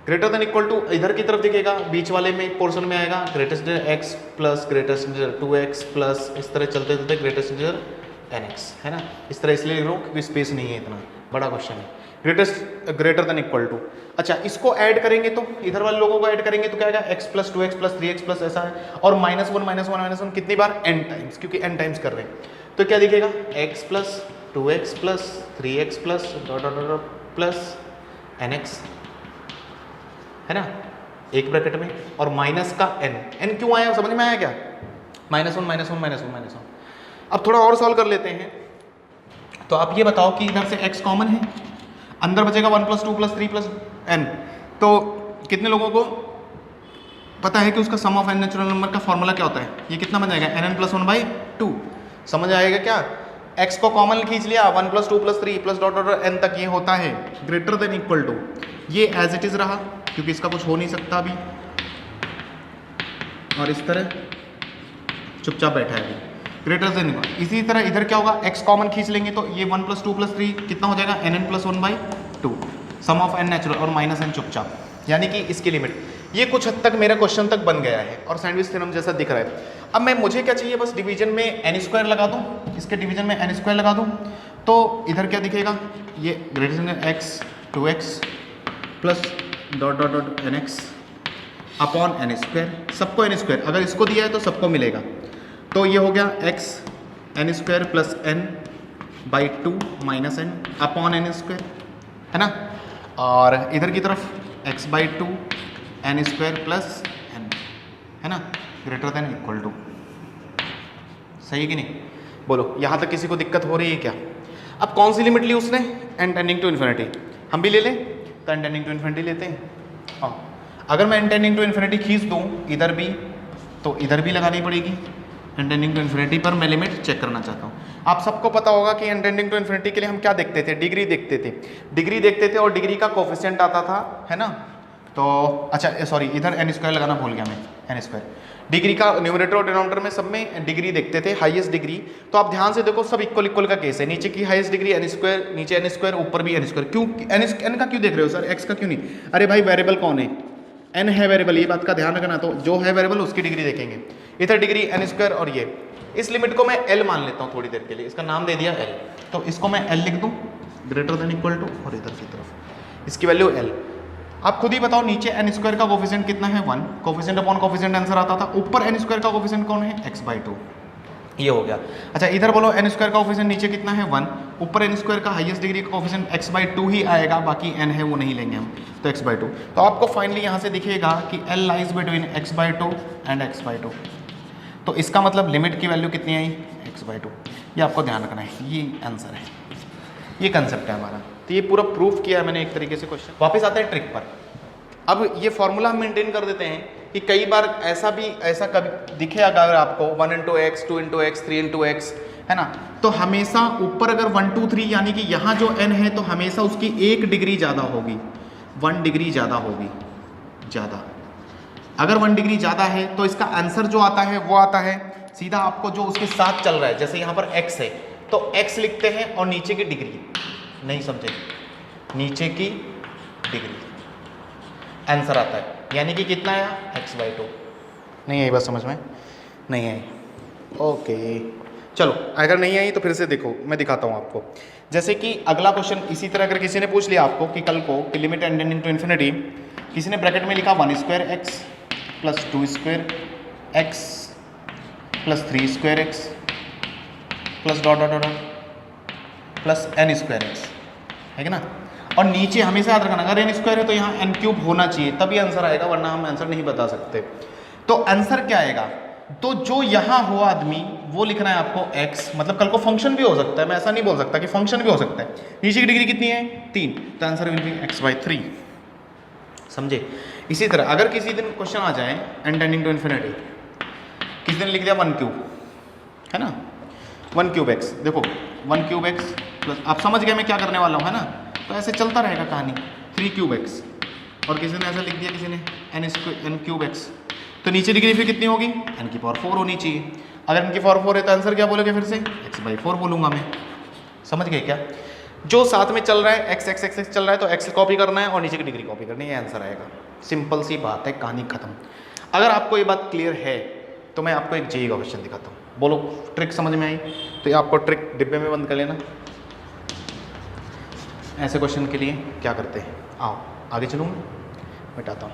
ग्रेटर देन इक्वल टू इधर की तरफ दिखेगा, बीच वाले में पोर्शन में आएगा greatest integer x plus greatest integer 2x plus, इस तरह चलते चलते ग्रेटेस्ट इंटीजर nx, है ना। इस तरह इसलिए लिख रहा हूँ क्योंकि स्पेस नहीं है, इतना बड़ा क्वेश्चन है। ग्रेटर देन इक्वल टू, अच्छा इसको ऐड करेंगे तो इधर वाले लोगों को ऐड करेंगे तो क्या आएगा x plus 2x plus 3x plus ऐसा है, और माइनस वन कितनी बार, n टाइम्स, क्योंकि n टाइम्स कर रहे हैं। तो क्या दिखेगा x plus 2x plus 3x plus dot dot dot plus nx, है ना, एक ब्रैकेट में, और माइनस का n क्यों आया, समझ में आया क्या, माइनस वन। अब थोड़ा और सॉल्व कर लेते हैं। तो आप ये बताओ कि इधर से x कॉमन है, अंदर बचेगा 1 प्लस 2 प्लस 3 प्लस n, तो कितने लोगों को पता है कि उसका सम ऑफ n नेचुरल नंबर का फॉर्मूला क्या होता है, ये कितना बन जाएगा n प्लस 1/2, समझ आएगा क्या। x को कॉमन खींच लिया, 1 plus 2 plus 3 plus dot dot n तक ये होता है ग्रेटर देन इक्वल टू, ये एज इट इज रहा क्योंकि इसका कुछ हो नहीं सकता अभी, और इस तरह चुपचाप बैठा है अभी, ग्रेटर देन इक्वल। इसी तरह इधर क्या होगा, x कॉमन खींच लेंगे तो ये 1 प्लस 2 प्लस 3 कितना हो जाएगा n plus 1/2, sum of n natural और माइनस n चुपचाप, यानी कि इसकी लिमिट। ये कुछ हद तक मेरा क्वेश्चन तक बन गया है और सैंडविच थ्योरम जैसा दिख रहा है। अब मुझे क्या चाहिए, बस डिवीजन में n स्क्वायर लगा दूँ, इसके डिवीजन में n स्क्वायर लगा दूँ, तो इधर क्या दिखेगा, ये greater than x 2x plus dot dot dot nx upon n square, सबको n स्क्वायर, अगर इसको दिया है तो सबको मिलेगा, तो ये हो गया x n square plus n by 2 minus n upon n square, है ना। और इधर की तरफ x by 2 n square plus n, है ना, ग्रेटर देन इक्वल टू। सही है कि नहीं? बोलो यहाँ तक किसी को दिक्कत हो रही है क्या? अब कौन सी लिमिट ली उसने? N tending to infinity. हम भी ले लें तो एन टेंडिंग टू इन्फिनिटी लेते हैं। हाँ, अगर मैं एन टेंडिंग टू इन्फिनिटी खींच दूँ इधर भी, तो इधर भी लगानी पड़ेगी। एन टेंडिंग टू इन्फिनिटी पर मैं लिमिट चेक करना चाहता हूँ। आप सबको पता होगा कि एन टेंडिंग टू इन्फिनिटी के लिए हम क्या देखते थे? डिग्री देखते थे। डिग्री देखते थे और डिग्री का कोफिशिएंट आता था, है ना। तो अच्छा सॉरी, इधर एन स्क्वायर लगाना भूल गया मैं, एन स्क्वायर। डिग्री का न्यूमरेटर और डिनोमिनेटर में सब में डिग्री देखते थे, हाईएस्ट डिग्री। तो आप ध्यान से देखो, सब इक्वल इक्वल का केस है। नीचे की हाईएस्ट डिग्री एन स्क्वायर, नीचे एन स्क्वायर, ऊपर भी एन स्क्वायर। क्यों एन का क्यों देख रहे हो सर, एक्स का क्यों नहीं? अरे भाई वेरिएबल कौन है? एन है वेरिएबल, ये बात का ध्यान रखना। तो जो है वेरिएबल उसकी डिग्री देखेंगे। इधर डिग्री एन स्क्वायर और ये, इस लिमिट को मैं एल मान लेता हूँ थोड़ी देर के लिए, इसका नाम दे दिया एल। तो इसको मैं एल लिख दूँ, ग्रेटर देन इक्वल टू, और इधर की तरफ इसकी वैल्यू एल। आप खुद ही बताओ, नीचे एन स्क्वायर का कोफिशिएंट कितना है? 1। कोफिशिएंट अपॉन कोफिशिएंट आंसर आता था। ऊपर एन स्क्वायर का कोफिशिएंट कौन है? X by 2। ये हो गया। अच्छा इधर बोलो, एन स्क्वायर का कोफिशिएंट नीचे कितना है? 1। ऊपर एन स्क्वायर का हाईएस्ट डिग्री का कोफिशिएंट एक्स बाई 2 ही आएगा, बाकी एन है वो नहीं लेंगे हम, तो एक्स बाई 2। तो आपको फाइनली यहाँ से दिखेगा कि L lies between x by 2 and x by 2। तो इसका मतलब लिमिट की वैल्यू कितनी आई? X by 2। ये आपको ध्यान रखना है, ये आंसर है, ये कंसेप्ट है हमारा। तो ये पूरा प्रूफ किया है मैंने एक तरीके से क्वेश्चन। वापस आते हैं ट्रिक पर। अब ये फॉर्मूला हम मेंटेन कर देते हैं कि कई बार ऐसा कभी दिखे अगर आपको 1 into x, 2 into x, 3 into x, है ना, तो हमेशा ऊपर अगर 1 2 3 यानी कि यहाँ जो n है तो हमेशा उसकी 1 डिग्री ज़्यादा होगी, 1 डिग्री ज़्यादा होगी, ज़्यादा। अगर 1 डिग्री ज़्यादा है तो इसका आंसर जो आता है वो आता है सीधा आपको जो उसके साथ चल रहा है। जैसे यहाँ पर x है तो x लिखते हैं और नीचे की डिग्री, नहीं समझे, नीचे की डिग्री आंसर आता है। यानी कि कितना आया? X by 2। नहीं आई बात समझ में? नहीं आई, ओके। चलो अगर नहीं आई तो फिर से देखो, मैं दिखाता हूँ आपको। जैसे कि अगला क्वेश्चन इसी तरह अगर किसी ने पूछ लिया आपको कि कल को कि limit n tending to infinity, किसी ने ब्रैकेट में लिखा 1 square x plus 2 square x plus 3 square x plus dot dot dot plus n square x, है ना। और नीचे हमेशा याद रखना, अगर एन स्क्वायर है तो यहाँ एन क्यूब होना चाहिए, तभी आंसर आएगा, वरना हम आंसर नहीं बता सकते। तो आंसर क्या आएगा? तो जो यहाँ हो आदमी वो लिखना है आपको x, मतलब कल को फंक्शन भी हो सकता है, मैं ऐसा नहीं बोल सकता कि फंक्शन भी हो सकता है। नीचे की डिग्री कितनी है? 3, तो answer will be x by 3। समझे? इसी तरह अगर किसी दिन क्वेश्चन आ जाए एन टेंडिंग टू इन्फिनिटी, किसी दिन लिख दिया 1 क्यूब, है ना, 1 क्यूब एक्स, देखो 1 क्यूब एक्स प्लस, आप समझ गए मैं क्या करने वाला हूँ, है ना। तो ऐसे चलता रहेगा कहानी, 3 क्यूब एक्स, और किसी ने ऐसा लिख दिया किसी ने एन क्यूब एक्स, तो नीचे डिग्री फिर कितनी होगी? एन की पावर 4 होनी चाहिए। अगर एन की पावर 4 है तो आंसर क्या बोलोगे? फिर से एक्स बाई 4 बोलूँगा मैं। समझ गए क्या? जो साथ में चल रहा है एक्स एक्स एक्स एक्स चल रहा है तो एक्स कॉपी करना है और नीचे की डिग्री कॉपी करनी है, आंसर आएगा। सिंपल सी बात है, कहानी खत्म। अगर आपको ये बात क्लियर है तो मैं आपको एक जेईई का क्वेश्चन दिखाता हूँ। बोलो ट्रिक समझ में आई? तो ये आपको ट्रिक डिब्बे में बंद कर लेना। ऐसे क्वेश्चन के लिए क्या करते हैं, आओ आगे चलूँ, मिटाता हूँ।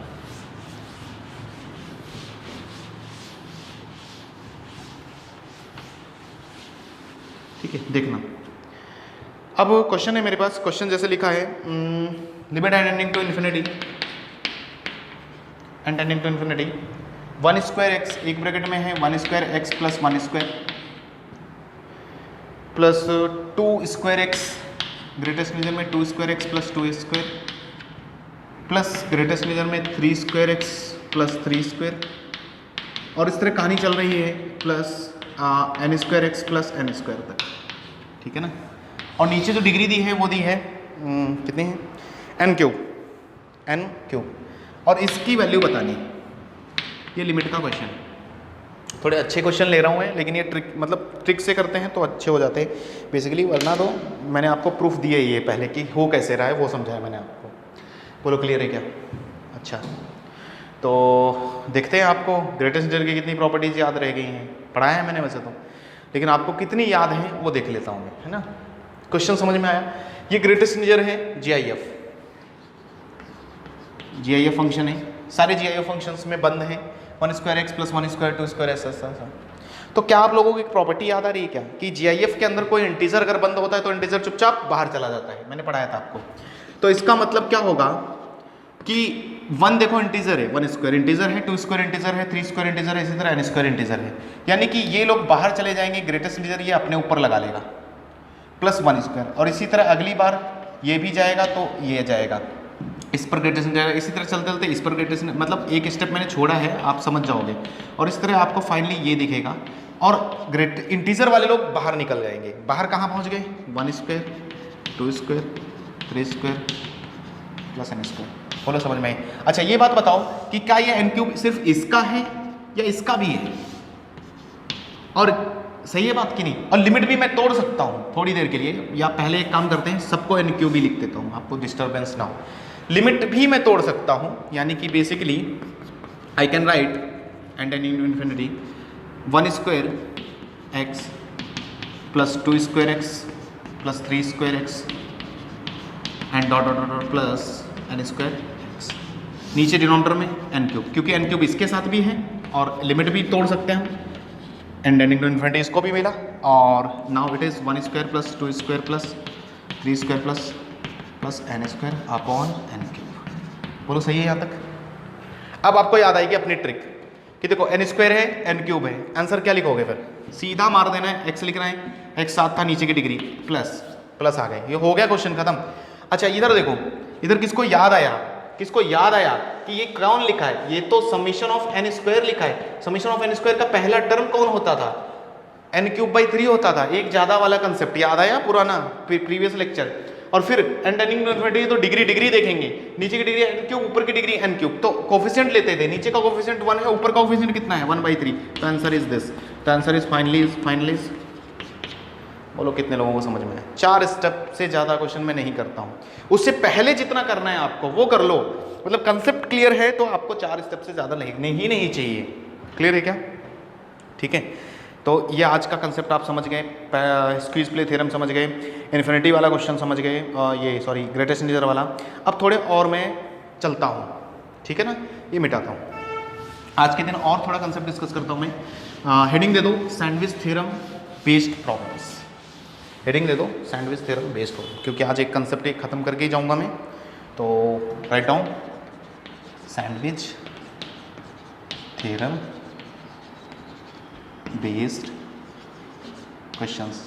ठीक है, देखना। अब क्वेश्चन है मेरे पास, क्वेश्चन जैसे लिखा है, limit n tending to infinity, n tending to infinity 1 square x, एक ब्रैकेट में है 1 square x plus 1 square plus 2 square x, greatest region में 2 square x plus 2 square plus greatest region में 3 स्क्वायर एक्स प्लस 3 स्क्वायर, और इस तरह कहानी चल रही है plus n square x plus n square तक। ठीक है ना। और नीचे जो डिग्री दी है वो दी है कितनी है? एन क्यूब, और इसकी वैल्यू बतानी। ये लिमिट का क्वेश्चन, थोड़े अच्छे क्वेश्चन ले रहा हूँ मैं, लेकिन ये ट्रिक से करते हैं तो अच्छे हो जाते हैं बेसिकली, वरना तो मैंने आपको प्रूफ दिया ही है पहले कि हो कैसे रहा है वो समझाया मैंने आपको। बोलो क्लियर है क्या? अच्छा, तो देखते हैं आपको ग्रेटेस्ट इंटीजर की कितनी प्रॉपर्टीज़ याद रह गई हैं। पढ़ाया है मैंने वैसे तो, लेकिन आपको कितनी याद है वो देख लेता हूँ मैं, है ना। क्वेश्चन समझ में आया? ये ग्रेटेस्ट इंटीजर है जीआईएफ फंक्शन है, सारे जीआईएफ फंक्शंस में बंद है 1 square x plus 1 square 2 square ऐसा। तो क्या आप लोगों को एक प्रॉपर्टी याद आ रही है क्या कि जीआईएफ के अंदर कोई इंटीजर अगर बंद होता है तो इंटीजर चुपचाप बाहर चला जाता है, मैंने पढ़ाया था आपको। तो इसका मतलब क्या होगा कि 1 देखो इंटीजर है, 1 स्क्वायर इंटीजर है, 2 स्क्वायर इंटीजर है, 3 स्क्वायर इंटीजर है, इसी तरह n स्क्वायर इंटीजर है, यानी कि ये लोग बाहर चले जाएंगे, ग्रेटेस्ट इंटीजर ये अपने ऊपर लगा लेगा प्लस 1 स्क्वायर, और इसी तरह अगली बार ये भी जाएगा तो ये जाएगा, इस पर ग्रेटेस्ट जाएगा, इसी तरह चलते चलते इस पर ग्रेटेस्ट, मतलब एक स्टेप मैंने छोड़ा है, आप समझ जाओगे। और इस तरह आपको फाइनली ये दिखेगा और ग्रेट इंटीजर वाले लोग बाहर निकल जाएंगे। बाहर कहाँ पहुँच गए? 1 square, 2 square, 3 square plus n square. बोलो समझ में आई? अच्छा ये बात बताओ कि क्या ये n क्यूब सिर्फ इसका है या इसका भी है? और सही है बात कि नहीं? और लिमिट भी मैं तोड़ सकता हूँ थोड़ी देर के लिए, या पहले एक काम करते हैं सबको n क्यूब ही लिख देता हूँ, आपको डिस्टर्बेंस ना हो। लिमिट भी मैं तोड़ सकता हूँ, यानी कि basically I can write and n in infinity 1 square x plus 2 square x plus 3 square x and dot dot dot plus n square x, नीचे डिनोमिनेटर में n क्यूब, क्योंकि n क्यूब इसके साथ भी है और लिमिट भी तोड़ सकते हैं हम, एंड एन इंटू इन्फिनिटी इसको भी मिला, और now it is 1 square plus 2 square plus 3 square plus n square upon n cube. बोलो सही है यहाँ तक? अब आपको याद आएगी अपनी ट्रिक कि देखो n स्क्वायर है, n क्यूब है, आंसर क्या लिखोगे फिर? सीधा मार देना है, x लिखना है, x 7 था नीचे की डिग्री प्लस आ गए, ये हो गया क्वेश्चन खत्म। अच्छा इधर देखो, इधर किसको याद आया कि ये कौन लिखा है? ये तो समीशन ऑफ n स्क्वायर लिखा है। समीशन ऑफ n स्क्वायर का पहला टर्म कौन होता था? n क्यूब बाई 3 होता था, एक ज़्यादा वाला कंसेप्ट याद आया पुराना प्रीवियस लेक्चर। और फिर एंड एन इन्फिनिटी तो डिग्री देखेंगे, नीचे की डिग्री n क्यूब, ऊपर की डिग्री n क्यूब, तो कोफिशिएंट लेते थे, नीचे का कोफिशिएंट 1 है, ऊपर का कोफिशिएंट कितना है? 1/3। तो आंसर इज दिस, तो आंसर इज फाइनली। बोलो कितने लोगों को समझ में है? 4 स्टेप से ज़्यादा क्वेश्चन मैं नहीं करता हूँ, उससे पहले जितना करना है आपको वो कर लो, मतलब कंसेप्ट क्लियर है तो आपको 4 स्टेप से ज़्यादा लिखने ही नहीं चाहिए। क्लियर है क्या? ठीक है, तो ये आज का कंसेप्ट आप समझ गए, स्क्वीज प्ले थ्योरम समझ गए, इन्फिनिटी वाला क्वेश्चन समझ गए, ये ग्रेटेस्ट इंटीजर वाला। अब थोड़े और मैं चलता हूँ, ठीक है ना, ये मिटाता हूँ। आज के दिन और थोड़ा कंसेप्ट डिस्कस करता हूँ मैं। हेडिंग दे दो sandwich theorem based problems, heading दे दो सैंडविच थ्योरम बेस्ड प्रॉब्लम, क्योंकि आज एक कंसेप्ट एक खत्म करके ही जाऊँगा मैं। तो write down sandwich theorem based questions,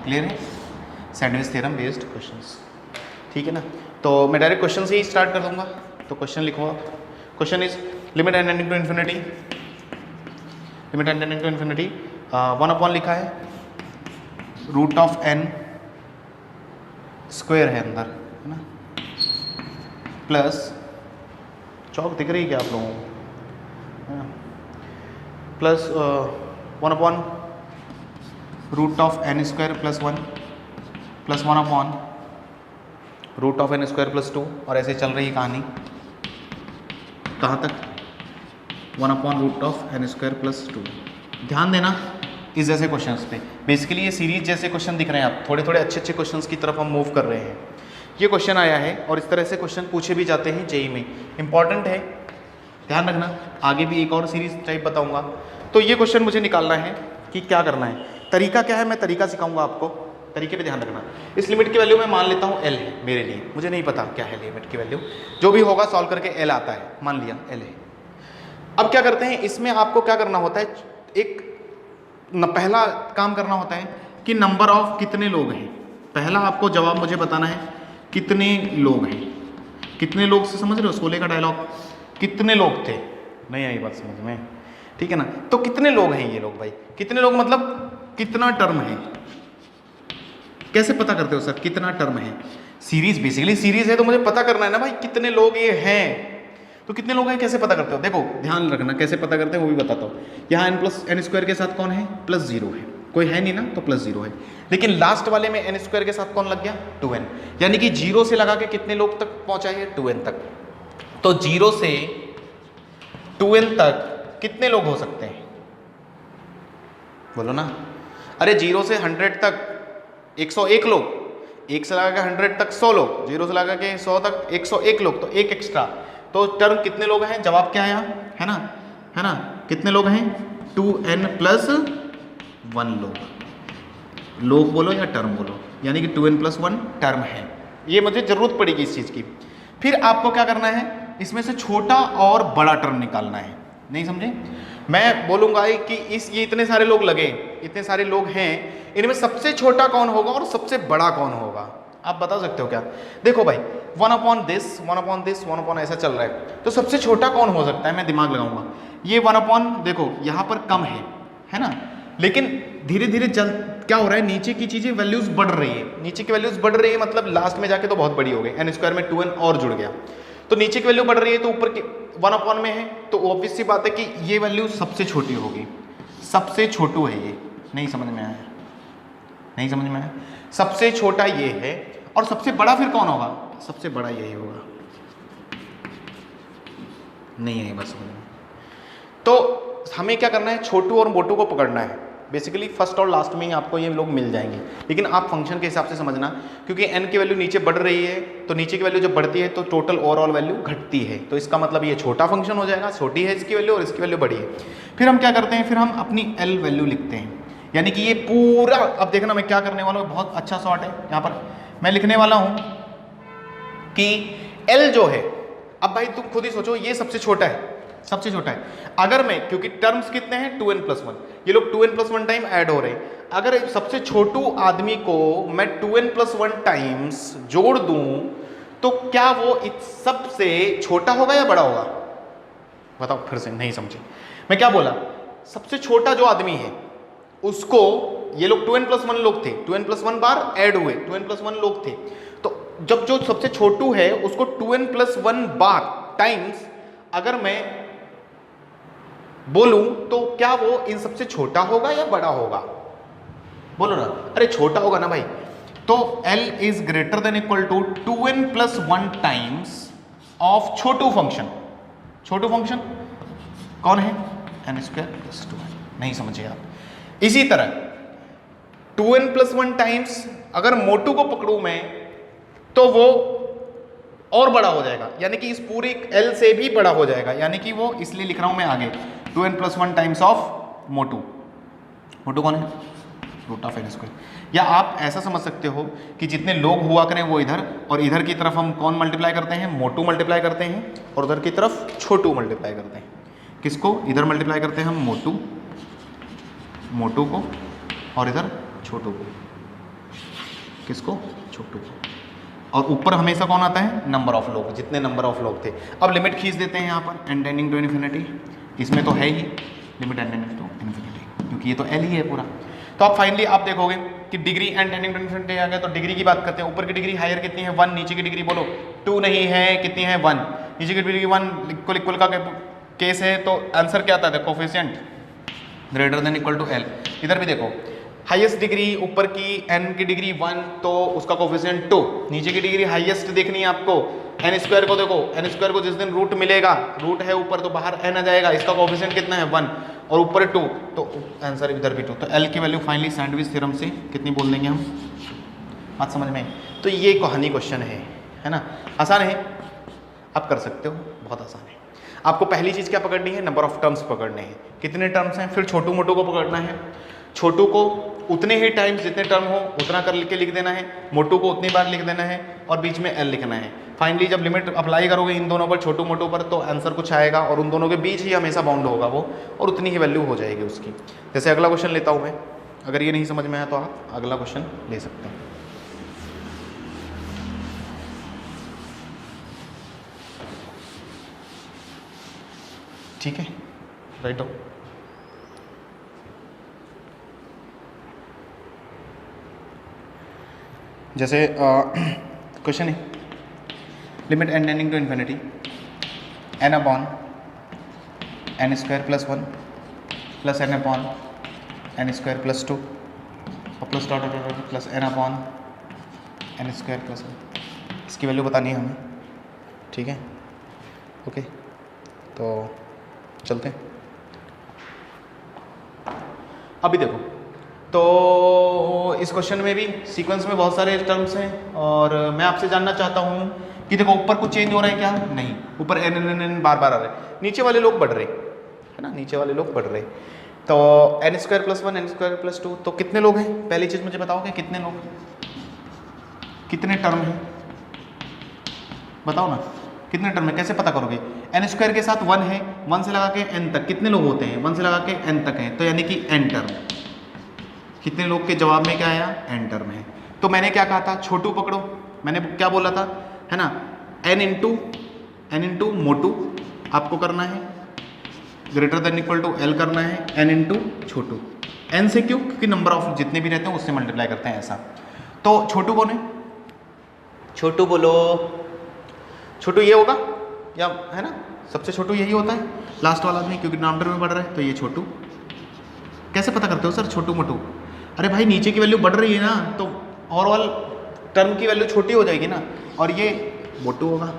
clear है? सैंडविच थ्योरम बेस्ड क्वेश्चंस, ठीक है ना। तो मैं डायरेक्ट क्वेश्चन से ही स्टार्ट कर दूंगा, तो क्वेश्चन लिखो आप। Question is limit n into infinity, limit n into infinity 1/, लिखा है रूट ऑफ n स्क्वायर है अंदर, है ना, प्लस चौक दिख रही है क्या आप लोगों को? Plus 1/, root of n square plus 1 plus 1/, root of n square plus 2, और ऐसे चल रही है कहानी कहाँ तक? 1/, root of n square plus 2। ध्यान देना इस जैसे क्वेश्चंस पे, बेसिकली ये सीरीज जैसे क्वेश्चन दिख रहे हैं, आप थोड़े थोड़े अच्छे क्वेश्चंस की तरफ हम मूव कर रहे हैं। ये क्वेश्चन आया है और इस तरह से क्वेश्चन पूछे भी जाते हैं जेईई में, इंपॉर्टेंट है, ध्यान रखना। आगे भी एक और सीरीज टाइप बताऊंगा। तो ये क्वेश्चन मुझे निकालना है कि क्या करना है, तरीका क्या है, मैं तरीका सिखाऊंगा आपको, तरीके पे ध्यान रखना। इस लिमिट की वैल्यू मैं मान लेता हूँ L है मेरे लिए, मुझे नहीं पता क्या है लिमिट की वैल्यू, जो भी होगा सॉल्व करके L आता है, मान लिया L है। अब क्या करते हैं, इसमें आपको क्या करना होता है, एक पहला काम करना होता है कि नंबर ऑफ कितने लोग हैं। पहला आपको जवाब मुझे बताना है कितने लोग हैं, कितने लोग से समझ रहे हो, शोले का डायलॉग, कितने लोग थे, नहीं आई बात समझ में, ठीक है ना। तो कितने लोग हैं ये लोग भाई, कितने लोग मतलब कितना टर्म है, कैसे पता करते हो सर कितना टर्म है? सीरीज, बेसिकली सीरीज है तो मुझे पता करना है ना भाई कितने लोग ये हैं। तो कितने लोग हैं कैसे पता करते हो? देखो ध्यान रखना कैसे पता करते हैं वो भी बताता हूँ। यहाँ n प्लस n स्क्वायर के साथ कौन है? +0 है, कोई है नहीं ना, तो +0 है। लेकिन लास्ट वाले में n स्क्वायर के साथ कौन लग गया? 2n, यानी कि 0 से लगा के कितने लोग तक पहुँचा है? 2n तक। तो 0 से 2n तक कितने लोग हो सकते हैं? बोलो ना। अरे 0 से 100 तक 101 लोग, 1 से लगा के 100 तक 100 लोग, 0 से लगा के 100 तक 101 लोग, तो एक एक्स्ट्रा। तो टर्म कितने लोग हैं? जवाब क्या आया, है ना, कितने लोग हैं? 2n+1 लोग बोलो या टर्म बोलो, यानी कि 2n+1 टर्म है। ये मुझे जरूरत पड़ेगी इस चीज़ की। फिर आपको क्या करना है, इसमें से छोटा और बड़ा टर्म निकालना है। नहीं समझे? मैं बोलूँगा कि ये इतने सारे लोग लगे, इतने सारे लोग हैं, इनमें सबसे छोटा कौन होगा और सबसे बड़ा कौन होगा, आप बता सकते हो क्या? देखो भाई 1/this 1/this 1/ ऐसा चल रहा है, तो सबसे छोटा कौन हो सकता है? मैं दिमाग लगाऊंगा। ये 1/, देखो यहाँ पर कम है ना, लेकिन धीरे धीरे क्या हो रहा है, नीचे की चीज़ें वैल्यूज़ बढ़ रही है, नीचे की वैल्यूज़ बढ़ रही है, मतलब लास्ट में जाके तो बहुत बड़ी हो गई, n² में 2n और जुड़ गया, तो नीचे की वैल्यू बढ़ रही है, तो ऊपर की 1/, में है, तो ऑब्वियस सी बात है कि ये वैल्यू सबसे छोटी होगी, सबसे छोटू है ये। नहीं समझ में आया? नहीं समझ में आया? सबसे छोटा ये है, और सबसे बड़ा फिर कौन होगा? सबसे बड़ा यही होगा। नहीं है बस समझ में। तो हमें क्या करना है, छोटू और मोटू को पकड़ना है। बेसिकली फर्स्ट और लास्ट में ही आपको ये लोग मिल जाएंगे, लेकिन आप फंक्शन के हिसाब से समझना, क्योंकि n की वैल्यू नीचे बढ़ रही है, तो नीचे की वैल्यू जब बढ़ती है तो टोटल ओवरऑल वैल्यू घटती है, तो इसका मतलब ये छोटा फंक्शन हो जाएगा, छोटी है इसकी वैल्यू और इसकी वैल्यू बड़ी है। फिर हम क्या करते हैं, फिर हम अपनी l वैल्यू लिखते हैं, यानी कि ये पूरा, अब देखना मैं क्या करने वाला हूँ, बहुत अच्छा शॉर्ट है, यहाँ पर मैं लिखने वाला हूँ कि l जो है, अब भाई तुम खुद ही सोचो, ये सबसे छोटा है, सबसे छोटा है। अगर मैं, क्योंकि टर्म्स कितने हैं, 2n+1, ये लोग 2n+1 टाइम ऐड हो रहे हैं, अगर सबसे छोटू आदमी को मैं 2n+1 टाइम्स जोड़ दूं, तो क्या वो सबसे छोटा होगा या बड़ा होगा? बताओ फिर से, नहीं समझे मैं क्या बोला? सबसे छोटा जो आदमी है उसको, ये लोग 2n+1 लोग थे, 2n+1 बार ऐड हुए, 2n+1 लोग थे, तो जब जो सबसे छोटू है उसको 2n+1 बार टाइम्स अगर मैं बोलूं, तो क्या वो इन सबसे छोटा होगा या बड़ा होगा? बोलो ना, अरे छोटा होगा ना भाई। तो L is greater than equal to 2n+1 times of छोटू फंक्शन। छोटू फंक्शन कौन है? n²+2। नहीं समझे आप? इसी तरह 2n+1 टाइम्स अगर मोटू को पकड़ूं मैं, तो वो और बड़ा हो जाएगा, यानी कि इस पूरी L से भी बड़ा हो जाएगा, यानी कि वो, इसलिए लिख रहा हूं मैं आगे 2n+1 टाइम्स ऑफ मोटू। मोटू कौन है? √n²। या आप ऐसा समझ सकते हो कि जितने लोग हुआ करें वो इधर, और इधर की तरफ हम कौन मल्टीप्लाई करते हैं? मोटू मल्टीप्लाई करते हैं, और उधर की तरफ छोटू मल्टीप्लाई करते हैं। किसको? इधर मल्टीप्लाई करते हैं हम मोटू को, और इधर छोटू को। किसको? छोटू को। और ऊपर हमेशा कौन आता है? नंबर ऑफ लोग, जितने नंबर ऑफ लोग थे। अब लिमिट खींच देते हैं यहाँ पर, n टेंडिंग टू इन्फिनिटी, इसमें तो है ही limit n tending to infinity, क्योंकि ये तो L ही है पूरा। तो आप फाइनली आप देखोगे कि degree n tending to infinity आ गया, तो डिग्री की बात करते हैं। ऊपर की डिग्री हायर कितनी है? 1। नीचे की डिग्री बोलो 2 नहीं है, कितनी है? 1। नीचे की डिग्री 1, इक्वल का केस है, तो आंसर क्या आता है? Coefficient greater than equal to L। इधर भी देखो, हाईएस्ट डिग्री ऊपर की n की डिग्री 1, तो उसका कोफिशिएंट 2। नीचे की डिग्री हाईएस्ट देखनी है आपको, n² को देखो, n² को जिस दिन रूट मिलेगा, रूट है ऊपर तो बाहर n आ जाएगा, इसका कोफिशिएंट कितना है? 1, और ऊपर 2, तो आंसर इधर भी 2। तो L की वैल्यू फाइनली सैंडविच थ्योरम से कितनी बोल देंगे हम? बात समझ में? तो ये कहानी क्वेश्चन है ना, आसान है, आप कर सकते हो, बहुत आसान है। आपको पहली चीज़ क्या पकड़नी है? नंबर ऑफ टर्म्स पकड़ने हैं, कितने टर्म्स हैं। फिर छोटू मोटू को पकड़ना है, छोटू को उतने ही टाइम्स जितने टर्म हो उतना कर के लिख देना है, मोटू को उतनी बार लिख देना है, और बीच में L लिखना है। फाइनली जब लिमिट अप्लाई करोगे इन दोनों पर, छोटू मोटू पर, तो आंसर कुछ आएगा, और उन दोनों के बीच ही हमेशा बाउंड होगा वो, और उतनी ही वैल्यू हो जाएगी उसकी। जैसे अगला क्वेश्चन लेता हूँ मैं, अगर ये नहीं समझ में आया तो आप अगला क्वेश्चन ले सकते हैं। ठीक है, राइट हो। जैसे क्वेश्चन है, limit n tending to infinity n/n² + 1 plus n/n² + 2 और प्लस प्लस n/n² + 1, इसकी वैल्यू बतानी है हमें। ठीक है, ओके, तो चलते हैं। अभी देखो, तो इस क्वेश्चन में भी सीक्वेंस में बहुत सारे टर्म्स हैं, और मैं आपसे जानना चाहता हूँ कि देखो ऊपर कुछ चेंज हो रहा है क्या? नहीं, ऊपर n बार बार आ रहे हैं, नीचे वाले लोग बढ़ रहे है ना, नीचे वाले लोग बढ़ रहे। तो n square plus 1 n square plus 2, तो कितने लोग हैं? पहली चीज़ मुझे बताओगे कितने लोग, कितने टर्म हैं, बताओ ना कितने टर्म है, कैसे पता करोगे? एन स्क्वायर के साथ 1 है, 1 से लगा के एन तक कितने लोग होते हैं? 1 से लगा के एन तक हैं, तो यानी कि एन टर्म। कितने लोग के जवाब में क्या आया? एन टर्म है। तो मैंने क्या कहा था? छोटू पकड़ो, मैंने क्या बोला था, है ना, एन इंटू मोटू आपको करना है, greater than equal to L करना है, एन इंटू छोटू। एन से क्यों? क्योंकि नंबर ऑफ जितने भी रहते हैं उससे मल्टीप्लाई करते हैं ऐसा। तो छोटू कौन है? छोटू बोलो, छोटू ये होगा या, है ना, सबसे छोटू यही होता है, लास्ट वाला आदमी, क्योंकि डिनोमिनेटर में बढ़ रहा है, तो ये छोटू। कैसे पता करते हो सर छोटू मोटू? अरे भाई नीचे की वैल्यू बढ़ रही है ना, तो ओवरऑल टर्म की वैल्यू छोटी हो जाएगी ना, और ये मोटू होगा,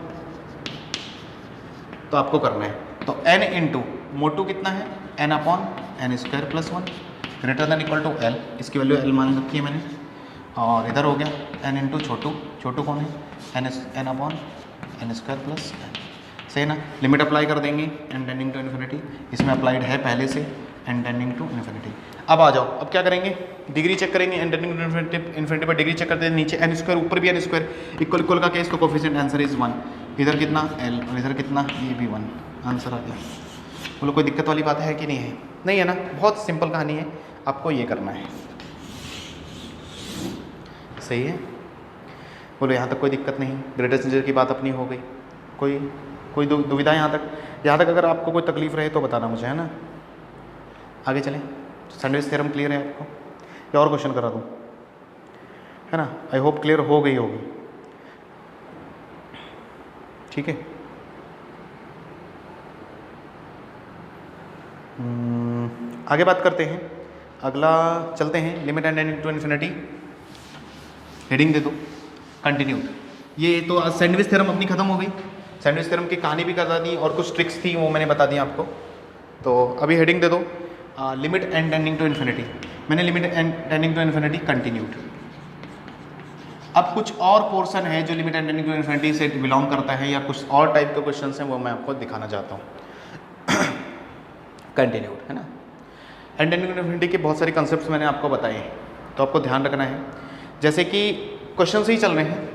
तो आपको करना है। तो n इंटू मोटू कितना है? n upon n square plus 1 greater than equal to L, इसकी वैल्यू एल मान रखी है मैंने, और इधर हो गया n इंटू छोटू, छोटू कौन है? n upon n square plus n. सही है ना? लिमिट अप्लाई कर देंगे n टेंडिंग टू इन्फिनिटी, इसमें अप्लाइड है पहले से n टेंडिंग टू इन्फिनिटी। अब आ जाओ, अब क्या करेंगे? डिग्री चेक करेंगे, n टेंडिंग टू इन्फिनिटी पर डिग्री चेक करते हैं, नीचे n स्क्वायर ऊपर भी n स्क्वायर, इक्वल इक्वल का केस, तो कोफिशिएंट आंसर इज 1, इधर कितना l और इधर कितना, ये भी 1, आंसर आ गया। बोलो कोई दिक्कत वाली बात है कि नहीं है? नहीं है ना, बहुत सिंपल कहानी है, आपको ये करना है। सही है, बोलो यहाँ तक कोई दिक्कत नहीं, ग्रेटर चेंजर की बात अपनी हो गई, कोई दुविधा यहाँ तक अगर आपको कोई तकलीफ रहे तो बताना मुझे, है ना। आगे चलें, सैंडविच थ्योरम क्लियर है आपको या और क्वेश्चन करा दूँ? है ना, आई होप क्लियर हो गई होगी, ठीक है। आगे बात करते हैं, अगला चलते हैं, limit and tending to infinity, heading दे दो, कंटिन्यू। ये तो आज सैंडविच थ्योरम अपनी खत्म हो गई, सैंडविच थ्योरम की कहानी भी बता दी और कुछ ट्रिक्स थी वो मैंने बता दी आपको। तो अभी हेडिंग दे दो, limit and tending to infinity, मैंने limit and tending to infinity continued. अब कुछ और पोर्शन है जो limit and tending to infinity से बिलोंग करता है, या कुछ और टाइप के क्वेश्चन हैं, वो मैं आपको दिखाना चाहता हूँ। कंटिन्यूड, है ना, एंड टेंडिंग टू इन्फिनिटी के बहुत सारे कंसेप्ट्स मैंने आपको बताए हैं, तो आपको ध्यान रखना है। जैसे कि क्वेश्चन ही चल रहे हैं,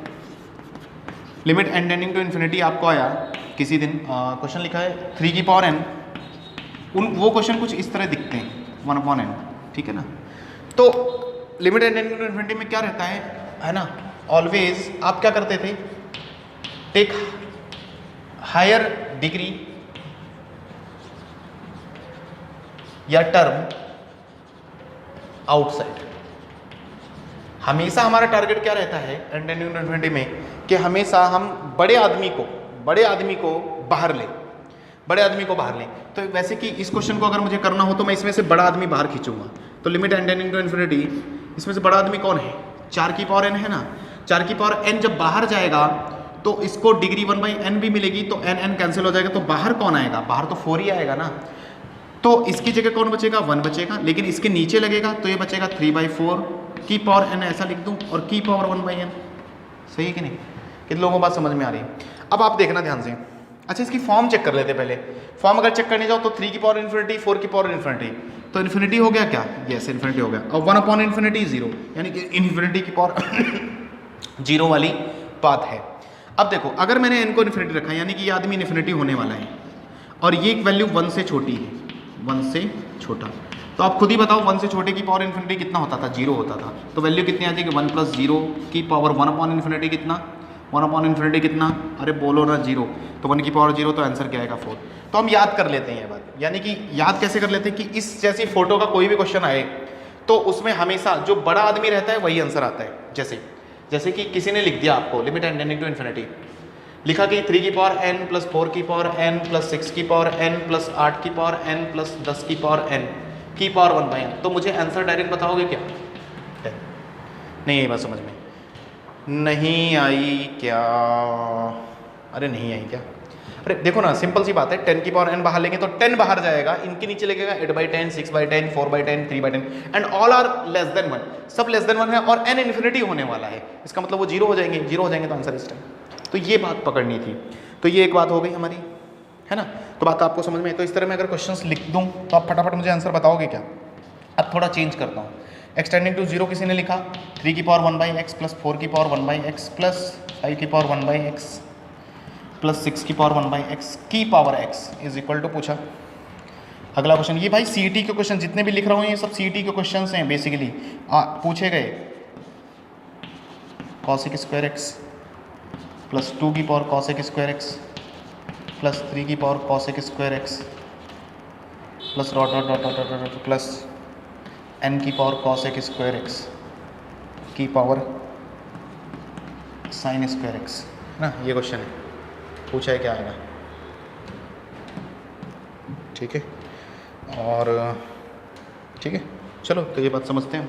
limit and tending to infinity आपको आया किसी दिन, क्वेश्चन लिखा है 3 की पावर n, वो क्वेश्चन कुछ इस तरह दिखते हैं 1 अपॉन n, ठीक है ना। तो limit and tending to infinity में क्या रहता है ना, ऑलवेज आप क्या करते थे, टेक हायर डिग्री या टर्म आउटसाइड। हमेशा हमारा टारगेट क्या रहता है एंड टेंडिंग टू इन्फिनिटी में, कि हमेशा हम बड़े आदमी को बाहर लें, बड़े आदमी को बाहर लें। तो वैसे कि इस क्वेश्चन को अगर मुझे करना हो तो मैं इसमें से बड़ा आदमी बाहर खींचूंगा, तो limit and tending to infinity, इसमें से बड़ा आदमी कौन है? 4 की पावर n है ना, 4 की पावर n जब बाहर जाएगा तो इसको डिग्री 1/n भी मिलेगी, तो n कैंसिल हो जाएगा, तो बाहर कौन आएगा? बाहर तो 4 ही आएगा ना, तो इसकी जगह कौन बचेगा? 1 बचेगा, लेकिन इसके नीचे लगेगा तो ये बचेगा 3/4 की पावर n, ऐसा लिख दूं, और की पावर 1/n। सही है कि नहीं? कितने लोगों को बात समझ में आ रही है? अब आप देखना ध्यान से। अच्छा, इसकी फॉर्म चेक कर लेते पहले। फॉर्म अगर चेक करने जाओ तो 3 की पावर इन्फिनिटी, 4 की पावर इन्फिनिटी, तो इन्फिनिटी हो गया क्या? यस, इन्फिनिटी हो गया। और 1 अपॉन इन्फिनिटी 0, यानी कि इन्फिनिटी की पावर 0 वाली बात है। अब देखो, अगर मैंने n को इन्फिनिटी रखा, यानी कि ये आदमी इन्फिनिटी होने वाला है, और ये एक वैल्यू 1 से छोटी है, 1 से छोटा, तो आप खुद ही बताओ 1 से छोटे की पावर इन्फिनिटी कितना होता था? 0 होता था। तो वैल्यू कितनी आती है कि 1 + 0 की पावर 1 अपॉन इन्फिनिटी कितना? 1 अपॉन इन्फिनिटी कितना? अरे बोलो ना 0, तो 1 की पावर 0, तो आंसर क्या आएगा? 4। तो हम याद कर लेते हैं ये बात, यानी कि याद कैसे कर लेते हैं कि इस जैसी फोटो का कोई भी क्वेश्चन आए तो उसमें हमेशा जो बड़ा आदमी रहता है वही आंसर आता है। जैसे कि किसी ने लिख दिया आपको limit and tending to infinity, लिखा कि 3 की पावर n + 4 की पावर n + 6 की पावर n + 8 की पावर n + 10 की पावर n की पावर 1/n, तो मुझे आंसर डायरेक्ट बताओगे क्या? 10। नहीं आई बात समझ में? नहीं आई क्या? अरे नहीं आई क्या? अरे देखो ना, सिंपल सी बात है, 10 की पावर n बाहर लेंगे तो 10 बाहर जाएगा, इनके नीचे लगेगा 8/10, 6/10, 4/10, 3/10, and all are less than 1, सब लेस देन 1 है, और n इन्फिनिटी होने वाला है, इसका मतलब वो 0 हो जाएंगे, 0 हो जाएंगे तो आंसर इस टाइम। तो ये बात पकड़नी थी, तो ये एक बात हो गई हमारी, है ना। तो बात आपको समझ में, तो इस तरह मैं अगर क्वेश्चंस लिख दूं तो आप फटाफट मुझे आंसर बताओगे क्या। अब थोड़ा चेंज करता हूँ, एक्सटेंडिंग टू जीरो किसी ने लिखा 3 की पावर 1/x प्लस 4 की पावर 1/x प्लस 5 की पावर 1/x प्लस 6 की पावर 1/x की power x is equal to पूछा। अगला क्वेश्चन, ये भाई सीईटी के क्वेश्चन जितने भी लिख रहा हूँ ये सब सीईटी के क्वेश्चन हैं बेसिकली। पूछे गए कॉसेक स्क्वायर एक्स प्लस 2 की power cosec square x plus 3 की power cosec square x plus dot dot dot dot dot plus n की पावर कॉसेक स्क्वायर एक्स की पावर साइन स्क्वायर एक्स, है ना। ये क्वेश्चन है, पूछा है क्या आएगा, ठीक है। और ठीक है, चलो तो ये बात समझते हैं।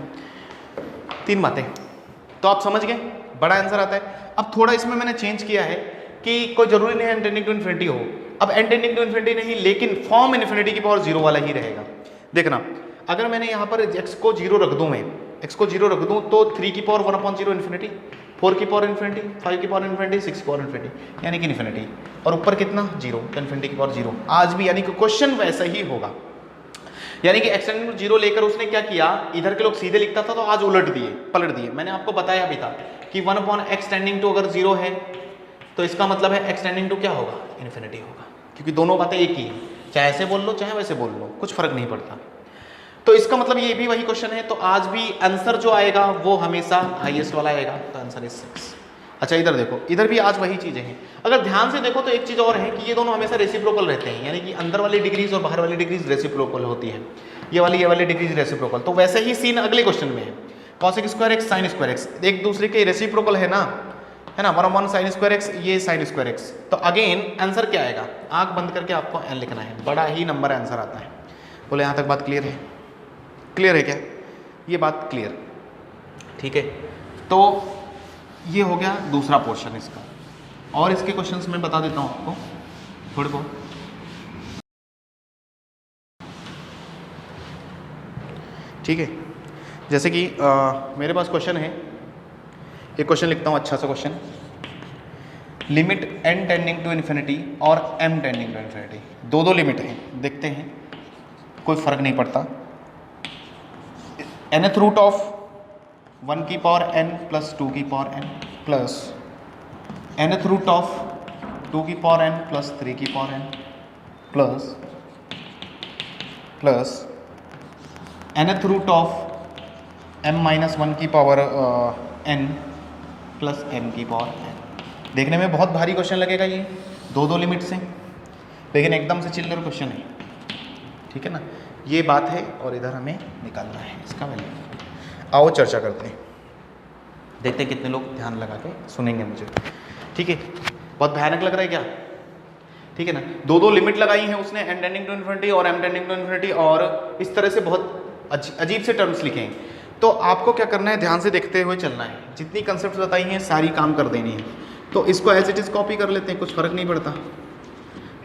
3 बातें तो आप समझ गए, बड़ा आंसर आता है। अब थोड़ा इसमें मैंने चेंज किया है कि कोई जरूरी नहीं है n टेंडिंग टू इन्फिनिटी हो। अब n टेंडिंग टू इन्फिनिटी नहीं, लेकिन फॉर्म इन्फिनिटी की पावर 0 वाला ही रहेगा। देखना, अगर मैंने यहाँ पर x को 0 रख दूँ, मैं x को 0 रख दूँ तो 3 की पावर 1/0 इन्फिनिटी, 4 की पावर इन्फिनिटी, 5 की पावर इन्फिनिटी, 6 की पावर इन्फिनिटी, यानी कि इन्फिनिटी, और ऊपर कितना 0, तो इन्फिनिटी की पावर 0 आज भी, यानी कि क्वेश्चन वैसा ही होगा। यानी कि एक्सटेंडिंग टू 0 लेकर उसने क्या किया, इधर के लोग सीधे लिखता था तो आज उलट दिए, पलट दिए। मैंने आपको बताया भी था कि 1/x टेंडिंग टू अगर 0 है तो इसका मतलब है x टेंडिंग टू क्या होगा, इन्फिनिटी होगा, क्योंकि दोनों बातें एक ही है, चाहे ऐसे बोल लो चाहे वैसे बोल लो, कुछ फर्क नहीं पड़ता। तो इसका मतलब ये भी वही क्वेश्चन है, तो आज भी आंसर जो आएगा वो हमेशा हाईएस्ट वाला आएगा, तो आंसर इज 6। अच्छा इधर देखो, इधर भी आज वही चीजें हैं। अगर ध्यान से देखो तो एक चीज और है कि ये दोनों हमेशा रेसिप्रोकल रहते हैं, यानी कि अंदर वाली डिग्रीज और बाहर वाली डिग्रीज रेसिप्रोकल होती है। ये वाली डिग्रीज रेसिप्रोकल, तो वैसे ही सीन अगले क्वेश्चन में है, cosec square x sine square x एक दूसरे के रेसिप्रोकल है ना, है ना, 1/1 साइन स्क्वायर एक्स, ये साइन स्क्वायर एक्स। तो अगेन आंसर क्या आएगा, आंख बंद करके आपको n लिखना है, बड़ा ही नंबर आंसर आता है। बोले यहाँ तक बात क्लियर है, क्लियर है क्या, ये बात क्लियर, ठीक है। तो ये हो गया दूसरा पोर्शन इसका, और इसके क्वेश्चंस मैं बता देता हूँ आपको थोड़े बहुत। ठीक है, जैसे कि मेरे पास क्वेश्चन है, एक क्वेश्चन लिखता हूँ, अच्छा सा question, limit n tending to infinity और m टेंडिंग टू इन्फिनिटी, दो लिमिट हैं, देखते हैं, कोई फर्क नहीं पड़ता। nth रूट ऑफ 1 की पावर n प्लस 2 की power n plus nth root of 2 की पावर n प्लस 3 की power n plus nth root of m minus 1 की पावर n प्लस m की पावर n। देखने में बहुत भारी क्वेश्चन लगेगा ये, दो लिमिट्स हैं, लेकिन एकदम से चिल्लर क्वेश्चन है, ठीक है ना। ये बात है और इधर हमें निकालना है इसका वैल्यू। आओ चर्चा करते हैं, देखते हैं कितने लोग ध्यान लगा के सुनेंगे मुझे, ठीक है। बहुत भयानक लग रहा है क्या, ठीक है ना। दो लिमिट लगाई हैं उसने, n टेंडिंग टू इन्फिनिटी और m टेंडिंग टू इन्फिनिटी, और इस तरह से बहुत अजीब से टर्म्स लिखे हैं। तो आपको क्या करना है, ध्यान से देखते हुए चलना है, जितनी कंसेप्ट बताई हैं सारी काम कर देनी है। तो इसको एज इट इज़ कॉपी कर लेते हैं, कुछ फर्क नहीं पड़ता,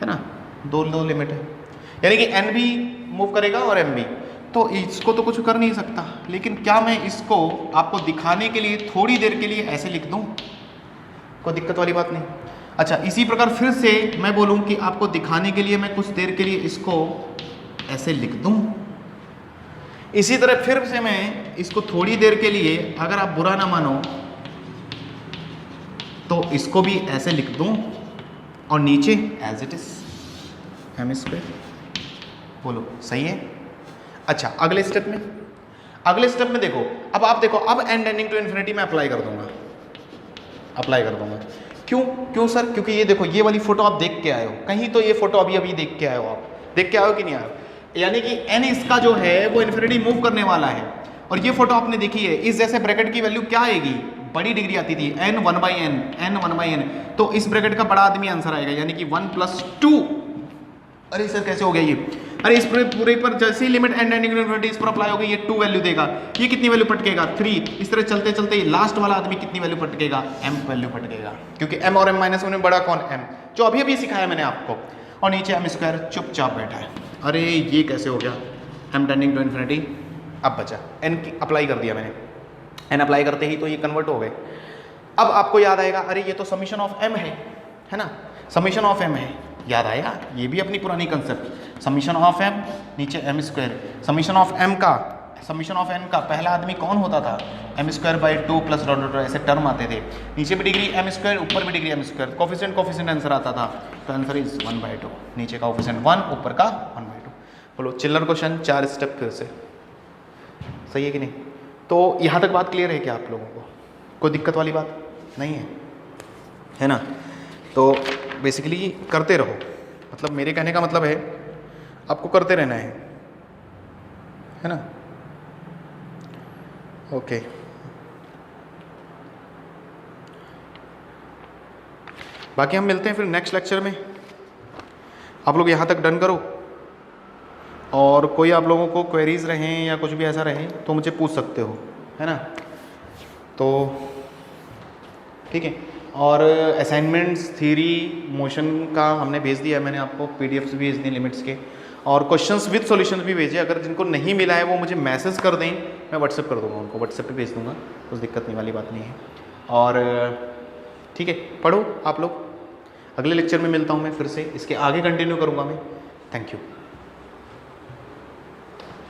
है ना। दो लिमिट है, यानी कि n भी मूव करेगा और m भी, तो इसको तो कुछ कर नहीं सकता, लेकिन क्या मैं इसको आपको दिखाने के लिए थोड़ी देर के लिए ऐसे लिख दूं, कोई दिक्कत वाली बात नहीं। अच्छा, इसी प्रकार फिर से मैं बोलूं कि आपको दिखाने के लिए मैं कुछ देर के लिए इसको ऐसे लिख दूं, इसी तरह फिर से मैं इसको थोड़ी देर के लिए, अगर आप बुरा ना मानो तो इसको भी ऐसे लिख दूं, और नीचे as it is m square. बोलो सही है। अच्छा, अगले स्टेप में देखो, अब आप देखो, अब n टेंडिंग टू इन्फिनिटी में अप्लाई कर दूंगा, क्यों सर, क्योंकि ये देखो, ये वाली फोटो आप देख के आए हो कहीं, तो ये फोटो अभी देख के आए हो, आप देख के आए हो कि नहीं आए हो, यानी कि n इसका जो है वो इन्फिनिटी मूव करने वाला है, और ये फोटो आपने देखी है। इस जैसे ब्रैकेट की वैल्यू क्या आएगी, बड़ी डिग्री आती थी n 1/n, तो इस ब्रैकेट का बड़ा आदमी आंसर आएगा, यानी कि 1 + 2। अरे सर कैसे हो गया ये, अरे इस पूरे पर जैसे ही limit n tending to infinity इस पर अप्लाई होगी, ये 2 वैल्यू देगा, ये कितनी वैल्यू पटकेगा 3। इस तरह चलते चलते लास्ट वाला आदमी कितनी वैल्यू पटकेगा, m वैल्यू पटकेगा, क्योंकि m और m माइनस में बड़ा कौन, m, जो अभी सिखाया मैंने आपको, और नीचे m स्क्वायर चुपचाप बैठा है। अरे ये कैसे हो गया, m टेंडिंग टू इन्फिनिटी, अब बचा n की अप्लाई कर दिया मैंने, n अप्लाई करते ही तो ये कन्वर्ट हो गए। अब आपको याद आएगा, अरे ये तो समीशन ऑफ m है ना, समीशन ऑफ m है, याद आया, ये भी अपनी पुरानी कंसेप्ट, समीशन ऑफ एम नीचे m square, summation of m का, समीशन ऑफ एन का पहला आदमी कौन होता था, m square by 2 plus dot dot ऐसे टर्म आते थे, नीचे भी डिग्री एम स्क्वायर ऊपर भी degree m square, coefficient coefficient answer आता था, तो आंसर इज 1/2, नीचे का कोफिशिएंट 1 ऊपर का 1/2। बोलो चिल्लर क्वेश्चन 4 स्टेप फिर से, सही है कि नहीं? तो यहाँ तक बात क्लियर है क्या आप लोगों को? कोई दिक्कत वाली बात नहीं है ना? तो बेसिकली करते रहो, मतलब मेरे कहने का मतलब है आपको करते रहना है ना? ओके बाकी हम मिलते हैं फिर नेक्स्ट लेक्चर में। आप लोग यहाँ तक डन करो, और कोई आप लोगों को क्वेरीज रहें या कुछ भी ऐसा रहे तो मुझे पूछ सकते हो, है ना? तो ठीक है, और असाइनमेंट्स थ्योरी मोशन का हमने भेज दिया है, मैंने आपको पीडीएफ्स भी भेज दी लिमिट्स के, और क्वेश्चंस विद सॉल्यूशंस भी भेजे। अगर जिनको नहीं मिला है वो मुझे मैसेज कर दें, मैं व्हाट्सएप कर दूंगा उनको, व्हाट्सएप पे भेज दूंगा, कुछ दिक्कत नहीं वाली बात नहीं है। और ठीक है, पढ़ो आप लोग, अगले लेक्चर में मिलता हूँ मैं फिर से, इसके आगे कंटिन्यू करूँगा मैं। Thank you.